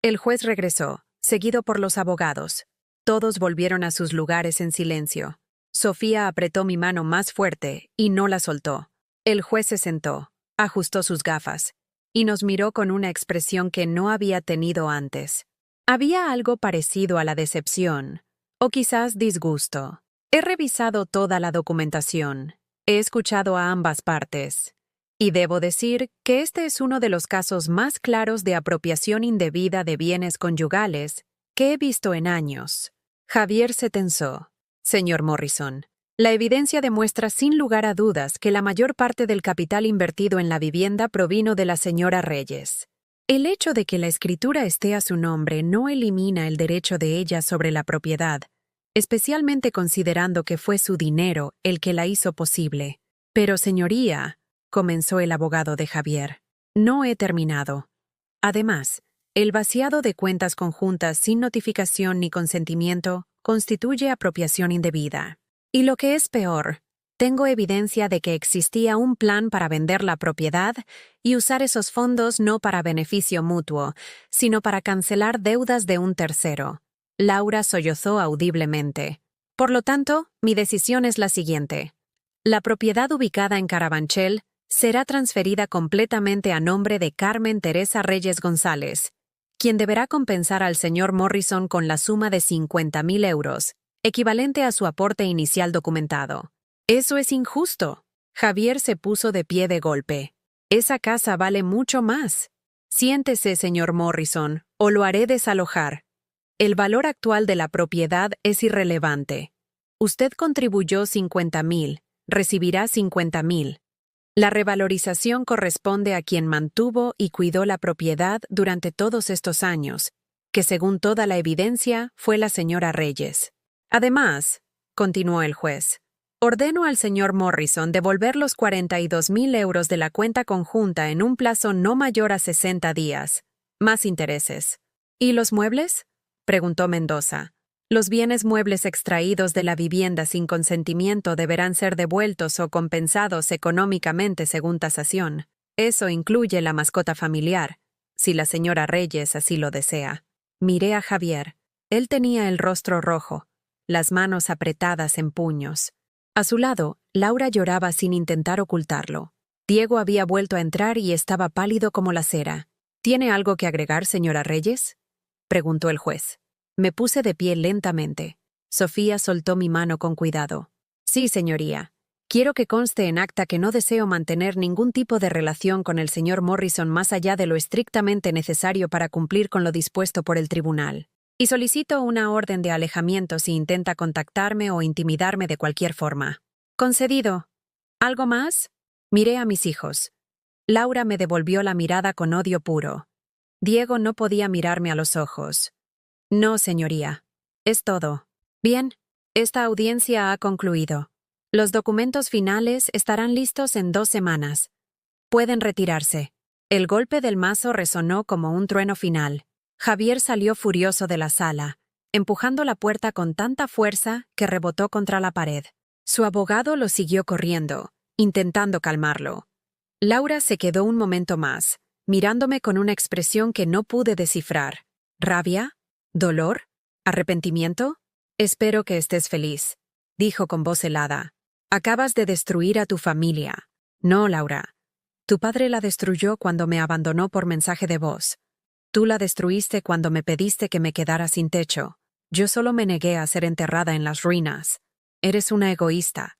El juez regresó, seguido por los abogados. Todos volvieron a sus lugares en silencio. Sofía apretó mi mano más fuerte y no la soltó. El juez se sentó, ajustó sus gafas y nos miró con una expresión que no había tenido antes. Había algo parecido a la decepción, o quizás disgusto. He revisado toda la documentación. He escuchado a ambas partes. Y debo decir que este es uno de los casos más claros de apropiación indebida de bienes conyugales que he visto en años. Javier se tensó. Señor Morrison, la evidencia demuestra sin lugar a dudas que la mayor parte del capital invertido en la vivienda provino de la señora Reyes. El hecho de que la escritura esté a su nombre no elimina el derecho de ella sobre la propiedad, especialmente considerando que fue su dinero el que la hizo posible. Pero, señoría, comenzó el abogado de Javier, no he terminado. Además, el vaciado de cuentas conjuntas sin notificación ni consentimiento constituye apropiación indebida. Y lo que es peor, tengo evidencia de que existía un plan para vender la propiedad y usar esos fondos no para beneficio mutuo, sino para cancelar deudas de un tercero. Laura sollozó audiblemente. Por lo tanto, mi decisión es la siguiente. La propiedad ubicada en Carabanchel será transferida completamente a nombre de Carmen Teresa Reyes González, quien deberá compensar al señor Morrison con la suma de 50,000 euros, equivalente a su aporte inicial documentado. Eso es injusto. Javier se puso de pie de golpe. Esa casa vale mucho más. Siéntese, señor Morrison, o lo haré desalojar. El valor actual de la propiedad es irrelevante. Usted contribuyó 50,000, recibirá 50,000. La revalorización corresponde a quien mantuvo y cuidó la propiedad durante todos estos años, que según toda la evidencia fue la señora Reyes. Además, continuó el juez, ordeno al señor Morrison devolver los 42,000 euros de la cuenta conjunta en un plazo no mayor a 60 días, más intereses. ¿Y los muebles?, preguntó Mendoza. Los bienes muebles extraídos de la vivienda sin consentimiento deberán ser devueltos o compensados económicamente según tasación. Eso incluye la mascota familiar, si la señora Reyes así lo desea. Miré a Javier. Él tenía el rostro rojo, las manos apretadas en puños. A su lado, Laura lloraba sin intentar ocultarlo. Diego había vuelto a entrar y estaba pálido como la cera. ¿Tiene algo que agregar, señora Reyes? Preguntó el juez. Me puse de pie lentamente. Sofía soltó mi mano con cuidado. Sí, señoría. Quiero que conste en acta que no deseo mantener ningún tipo de relación con el señor Morrison más allá de lo estrictamente necesario para cumplir con lo dispuesto por el tribunal. Y solicito una orden de alejamiento si intenta contactarme o intimidarme de cualquier forma. Concedido. ¿Algo más? Miré a mis hijos. Laura me devolvió la mirada con odio puro. Diego no podía mirarme a los ojos. No, señoría. Es todo. Bien, esta audiencia ha concluido. Los documentos finales estarán listos en 2 semanas. Pueden retirarse. El golpe del mazo resonó como un trueno final. Javier salió furioso de la sala, empujando la puerta con tanta fuerza que rebotó contra la pared. Su abogado lo siguió corriendo, intentando calmarlo. Laura se quedó un momento más, mirándome con una expresión que no pude descifrar. ¿Rabia? ¿Dolor? ¿Arrepentimiento? Espero que estés feliz, dijo con voz helada. Acabas de destruir a tu familia. No, Laura. Tu padre la destruyó cuando me abandonó por mensaje de voz. Tú la destruiste cuando me pediste que me quedara sin techo. Yo solo me negué a ser enterrada en las ruinas. Eres una egoísta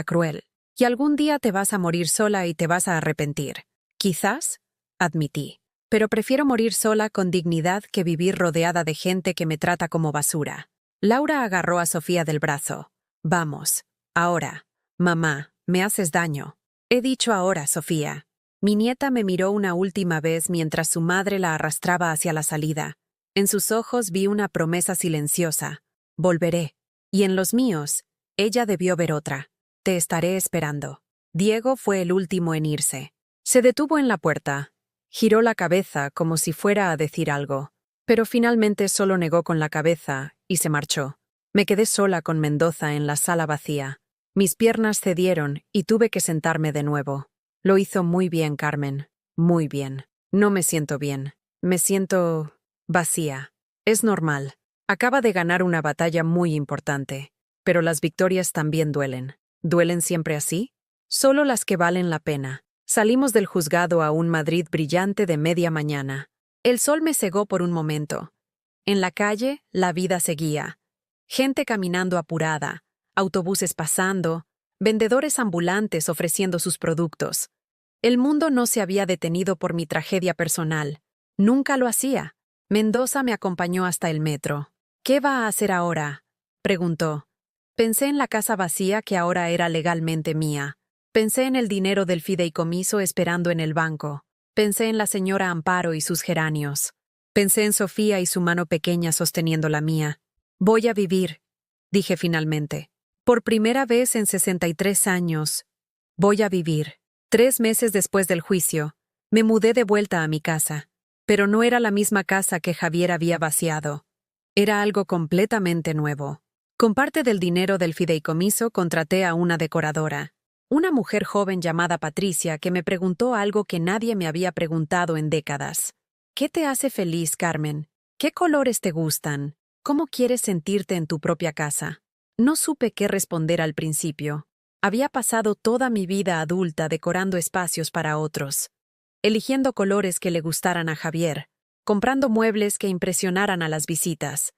cruel. Y algún día te vas a morir sola y te vas a arrepentir. Quizás, admití. Pero prefiero morir sola con dignidad que vivir rodeada de gente que me trata como basura. Laura agarró a Sofía del brazo. Vamos. Ahora. Mamá, me haces daño. He dicho ahora, Sofía. Mi nieta me miró una última vez mientras su madre la arrastraba hacia la salida. En sus ojos vi una promesa silenciosa. Volveré. Y en los míos, ella debió ver otra. Te estaré esperando. Diego fue el último en irse. Se detuvo en la puerta. Giró la cabeza como si fuera a decir algo. Pero finalmente solo negó con la cabeza y se marchó. Me quedé sola con Mendoza en la sala vacía. Mis piernas cedieron y tuve que sentarme de nuevo. Lo hizo muy bien, Carmen. Muy bien. No me siento bien. Me siento vacía. Es normal. Acaba de ganar una batalla muy importante. Pero las victorias también duelen. ¿Duelen siempre así? Solo las que valen la pena. Salimos del juzgado a un Madrid brillante de media mañana. El sol me cegó por un momento. En la calle, la vida seguía. Gente caminando apurada, autobuses pasando, vendedores ambulantes ofreciendo sus productos. El mundo no se había detenido por mi tragedia personal. Nunca lo hacía. Mendoza me acompañó hasta el metro. ¿Qué va a hacer ahora?, preguntó. Pensé en la casa vacía que ahora era legalmente mía. Pensé en el dinero del fideicomiso esperando en el banco. Pensé en la señora Amparo y sus geranios. Pensé en Sofía y su mano pequeña sosteniendo la mía. Voy a vivir, dije finalmente. Por primera vez en 63 años. Voy a vivir. 3 meses después del juicio, me mudé de vuelta a mi casa. Pero no era la misma casa que Javier había vaciado. Era algo completamente nuevo. Con parte del dinero del fideicomiso contraté a una decoradora. Una mujer joven llamada Patricia que me preguntó algo que nadie me había preguntado en décadas. ¿Qué te hace feliz, Carmen? ¿Qué colores te gustan? ¿Cómo quieres sentirte en tu propia casa? No supe qué responder al principio. Había pasado toda mi vida adulta decorando espacios para otros, eligiendo colores que le gustaran a Javier, comprando muebles que impresionaran a las visitas,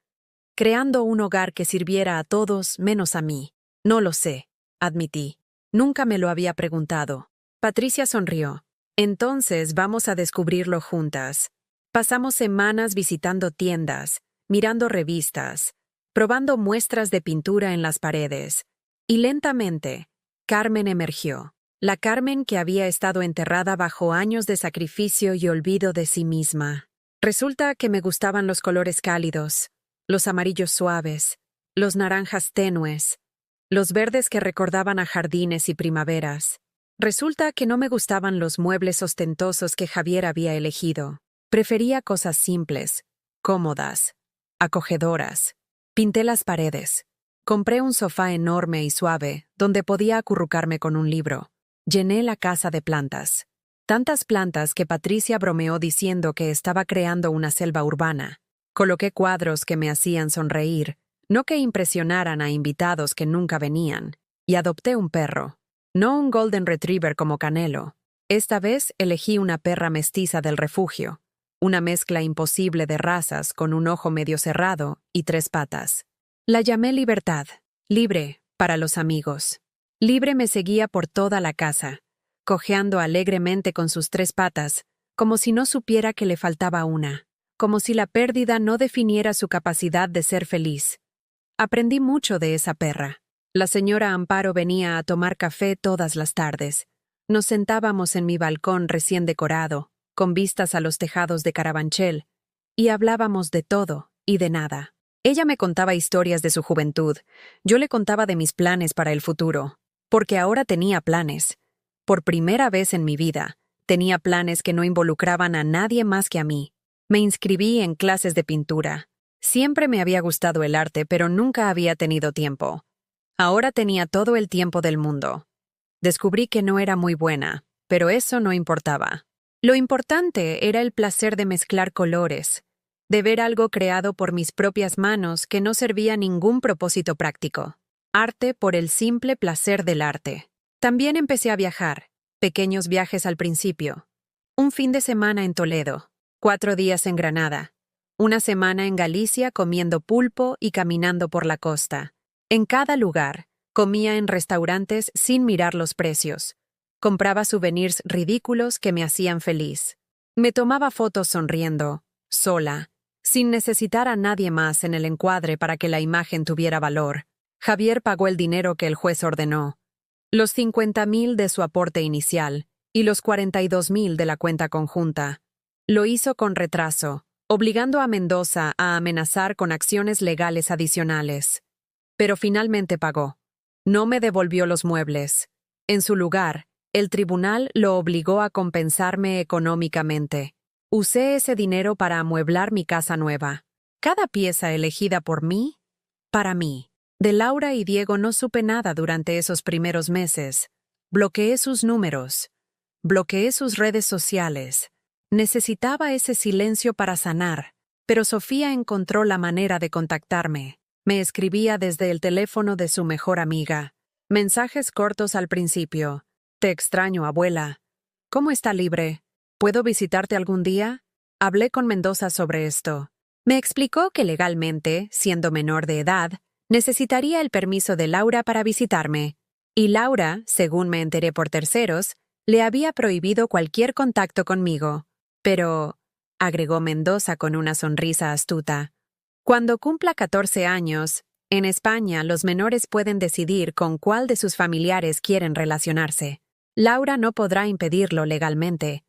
creando un hogar que sirviera a todos menos a mí. No lo sé, admití. Nunca me lo había preguntado. Patricia sonrió. Entonces vamos a descubrirlo juntas. Pasamos semanas visitando tiendas, mirando revistas, probando muestras de pintura en las paredes. Y lentamente, Carmen emergió. La Carmen que había estado enterrada bajo años de sacrificio y olvido de sí misma. Resulta que me gustaban los colores cálidos, los amarillos suaves, los naranjas tenues, los verdes que recordaban a jardines y primaveras. Resulta que no me gustaban los muebles ostentosos que Javier había elegido. Prefería cosas simples, cómodas, acogedoras. Pinté las paredes. Compré un sofá enorme y suave, donde podía acurrucarme con un libro. Llené la casa de plantas. Tantas plantas que Patricia bromeó diciendo que estaba creando una selva urbana. Coloqué cuadros que me hacían sonreír, no que impresionaran a invitados que nunca venían. Y adopté un perro. No un Golden Retriever como Canelo. Esta vez elegí una perra mestiza del refugio, una mezcla imposible de razas con un ojo medio cerrado y 3 patas. La llamé Libertad, libre para los amigos. Libre me seguía por toda la casa, cojeando alegremente con sus 3 patas, como si no supiera que le faltaba una, como si la pérdida no definiera su capacidad de ser feliz. Aprendí mucho de esa perra. La señora Amparo venía a tomar café todas las tardes. Nos sentábamos en mi balcón recién decorado, con vistas a los tejados de Carabanchel, y hablábamos de todo y de nada. Ella me contaba historias de su juventud, yo le contaba de mis planes para el futuro, porque ahora tenía planes. Por primera vez en mi vida, tenía planes que no involucraban a nadie más que a mí. Me inscribí en clases de pintura. Siempre me había gustado el arte, pero nunca había tenido tiempo. Ahora tenía todo el tiempo del mundo. Descubrí que no era muy buena, pero eso no importaba. Lo importante era el placer de mezclar colores, de ver algo creado por mis propias manos que no servía a ningún propósito práctico. Arte por el simple placer del arte. También empecé a viajar, pequeños viajes al principio. Un fin de semana en Toledo, 4 días en Granada, una semana en Galicia comiendo pulpo y caminando por la costa. En cada lugar, comía en restaurantes sin mirar los precios. Compraba souvenirs ridículos que me hacían feliz. Me tomaba fotos sonriendo, sola, sin necesitar a nadie más en el encuadre para que la imagen tuviera valor. Javier pagó el dinero que el juez ordenó, los 50.000 de su aporte inicial y los 42.000 de la cuenta conjunta. Lo hizo con retraso, obligando a Mendoza a amenazar con acciones legales adicionales. Pero finalmente pagó. No me devolvió los muebles. En su lugar, el tribunal lo obligó a compensarme económicamente. Usé ese dinero para amueblar mi casa nueva. Cada pieza elegida por mí, para mí. De Laura y Diego no supe nada durante esos primeros meses. Bloqueé sus números. Bloqueé sus redes sociales. Necesitaba ese silencio para sanar, pero Sofía encontró la manera de contactarme. Me escribía desde el teléfono de su mejor amiga. Mensajes cortos al principio. Te extraño, abuela. ¿Cómo está Libre? ¿Puedo visitarte algún día? Hablé con Mendoza sobre esto. Me explicó que legalmente, siendo menor de edad, necesitaría el permiso de Laura para visitarme. Y Laura, según me enteré por terceros, le había prohibido cualquier contacto conmigo. Pero, agregó Mendoza con una sonrisa astuta, cuando cumpla 14 años, en España los menores pueden decidir con cuál de sus familiares quieren relacionarse. Laura no podrá impedirlo legalmente.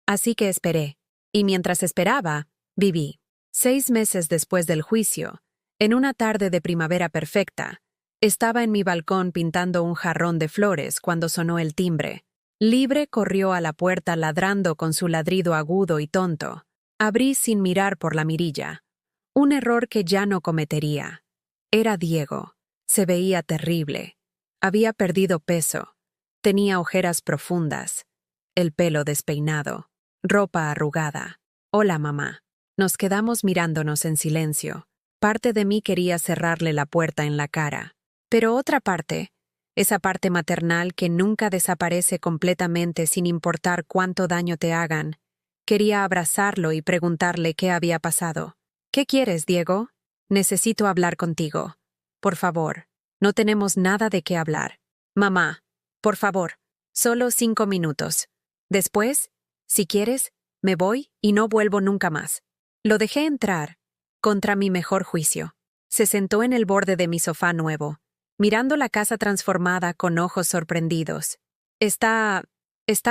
Así que esperé. Y mientras esperaba, viví. 6 meses después del juicio, en una tarde de primavera perfecta, estaba en mi balcón pintando un jarrón de flores cuando sonó el timbre. Libre corrió a la puerta ladrando con su ladrido agudo y tonto. Abrí sin mirar por la mirilla. Un error que ya no cometería. Era Diego. Se veía terrible. Había perdido peso. Tenía ojeras profundas. El pelo despeinado. Ropa arrugada. Hola, mamá. Nos quedamos mirándonos en silencio. Parte de mí quería cerrarle la puerta en la cara. Pero otra parte, esa parte maternal que nunca desaparece completamente sin importar cuánto daño te hagan, quería abrazarlo y preguntarle qué había pasado. ¿Qué quieres, Diego? Necesito hablar contigo. Por favor, no tenemos nada de qué hablar. Mamá, por favor, solo 5 minutos. Después, si quieres, me voy y no vuelvo nunca más. Lo dejé entrar, contra mi mejor juicio. Se sentó en el borde de mi sofá nuevo, mirando la casa transformada con ojos sorprendidos. Está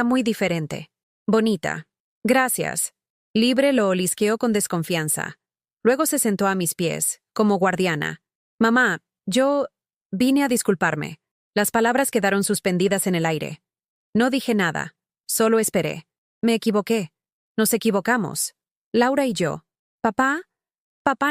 muy diferente. Bonita. Gracias. Libre lo olisqueó con desconfianza. Luego se sentó a mis pies, como guardiana. Mamá, yo vine a disculparme. Las palabras quedaron suspendidas en el aire. No dije nada, solo esperé. Me equivoqué. Nos equivocamos. Laura y yo. Papá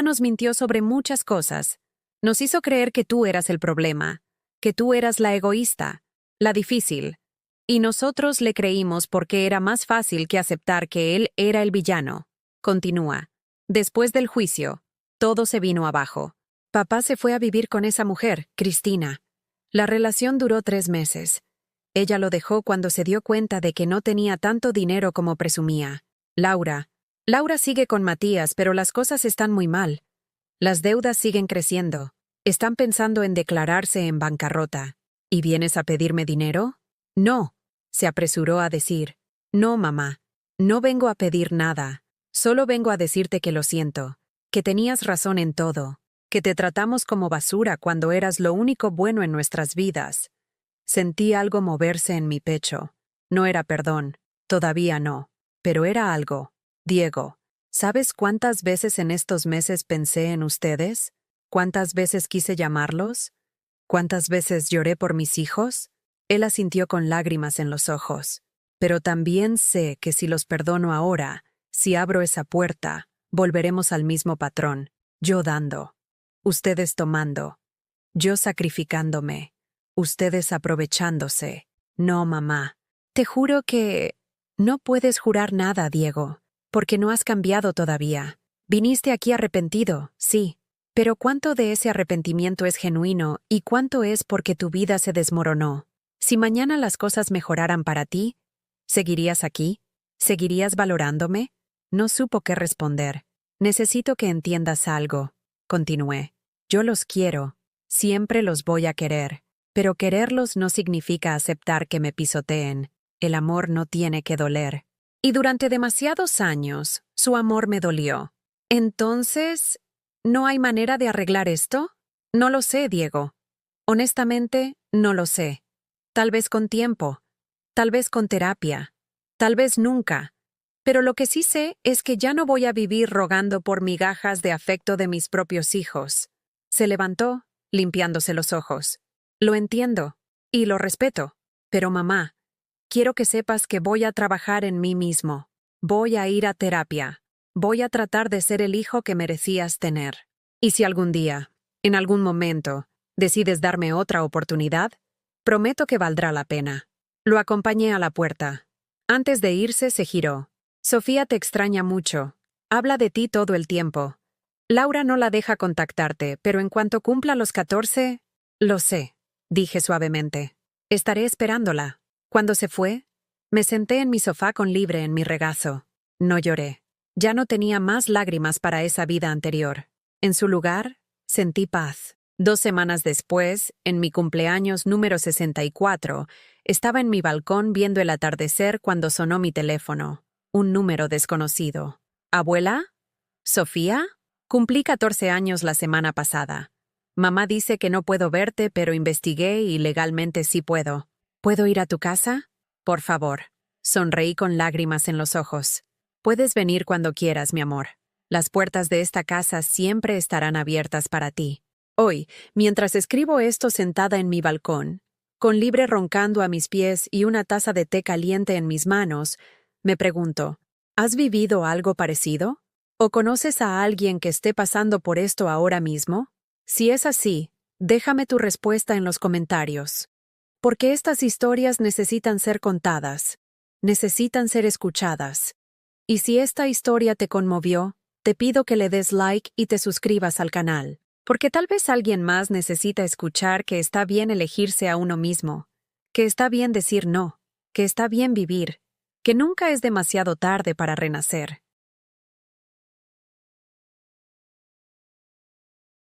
nos mintió sobre muchas cosas. Nos hizo creer que tú eras el problema, que tú eras la egoísta, la difícil. Y nosotros le creímos porque era más fácil que aceptar que él era el villano. Continúa. Después del juicio, todo se vino abajo. Papá se fue a vivir con esa mujer, Cristina. La relación duró 3 meses. Ella lo dejó cuando se dio cuenta de que no tenía tanto dinero como presumía. Laura. Laura sigue con Matías, pero las cosas están muy mal. Las deudas siguen creciendo. Están pensando en declararse en bancarrota. ¿Y vienes a pedirme dinero? No, se apresuró a decir. No, mamá. No vengo a pedir nada. Solo vengo a decirte que lo siento, que tenías razón en todo, que te tratamos como basura cuando eras lo único bueno en nuestras vidas. Sentí algo moverse en mi pecho. No era perdón, todavía no, pero era algo. Diego, ¿sabes cuántas veces en estos meses pensé en ustedes? ¿Cuántas veces quise llamarlos? ¿Cuántas veces lloré por mis hijos? Él asintió con lágrimas en los ojos. Pero también sé que si los perdono ahora, si abro esa puerta, volveremos al mismo patrón. Yo dando, ustedes tomando, yo sacrificándome, ustedes aprovechándose. No, mamá. Te juro que... No puedes jurar nada, Diego, porque no has cambiado todavía. Viniste aquí arrepentido, sí. Pero ¿cuánto de ese arrepentimiento es genuino y cuánto es porque tu vida se desmoronó? Si mañana las cosas mejoraran para ti, ¿seguirías aquí? ¿Seguirías valorándome? No supo qué responder. Necesito que entiendas algo, continué. Yo los quiero, siempre los voy a querer, pero quererlos no significa aceptar que me pisoteen. El amor no tiene que doler. Y durante demasiados años, su amor me dolió. Entonces, ¿no hay manera de arreglar esto? No lo sé, Diego. Honestamente, no lo sé. Tal vez con tiempo, tal vez con terapia, tal vez nunca. Pero lo que sí sé es que ya no voy a vivir rogando por migajas de afecto de mis propios hijos. Se levantó, limpiándose los ojos. Lo entiendo, y lo respeto. Pero mamá, quiero que sepas que voy a trabajar en mí mismo. Voy a ir a terapia. Voy a tratar de ser el hijo que merecías tener. Y si algún día, en algún momento, decides darme otra oportunidad, prometo que valdrá la pena. Lo acompañé a la puerta. Antes de irse, se giró. Sofía te extraña mucho. Habla de ti todo el tiempo. Laura no la deja contactarte, pero en cuanto cumpla los 14, lo sé, dije suavemente. Estaré esperándola. Cuando se fue, me senté en mi sofá con Libre en mi regazo. No lloré. Ya no tenía más lágrimas para esa vida anterior. En su lugar, sentí paz. 2 semanas después, en mi cumpleaños número 64, estaba en mi balcón viendo el atardecer cuando sonó mi teléfono. Un número desconocido. ¿Abuela? ¿Sofía? Cumplí 14 años la semana pasada. Mamá dice que no puedo verte, pero investigué y legalmente sí puedo. ¿Puedo ir a tu casa? Por favor. Sonreí con lágrimas en los ojos. Puedes venir cuando quieras, mi amor. Las puertas de esta casa siempre estarán abiertas para ti. Hoy, mientras escribo esto sentada en mi balcón, con Libre roncando a mis pies y una taza de té caliente en mis manos, me pregunto, ¿has vivido algo parecido? ¿O conoces a alguien que esté pasando por esto ahora mismo? Si es así, déjame tu respuesta en los comentarios. Porque estas historias necesitan ser contadas, necesitan ser escuchadas. Y si esta historia te conmovió, te pido que le des like y te suscribas al canal. Porque tal vez alguien más necesita escuchar que está bien elegirse a uno mismo, que está bien decir no, que está bien vivir, que nunca es demasiado tarde para renacer.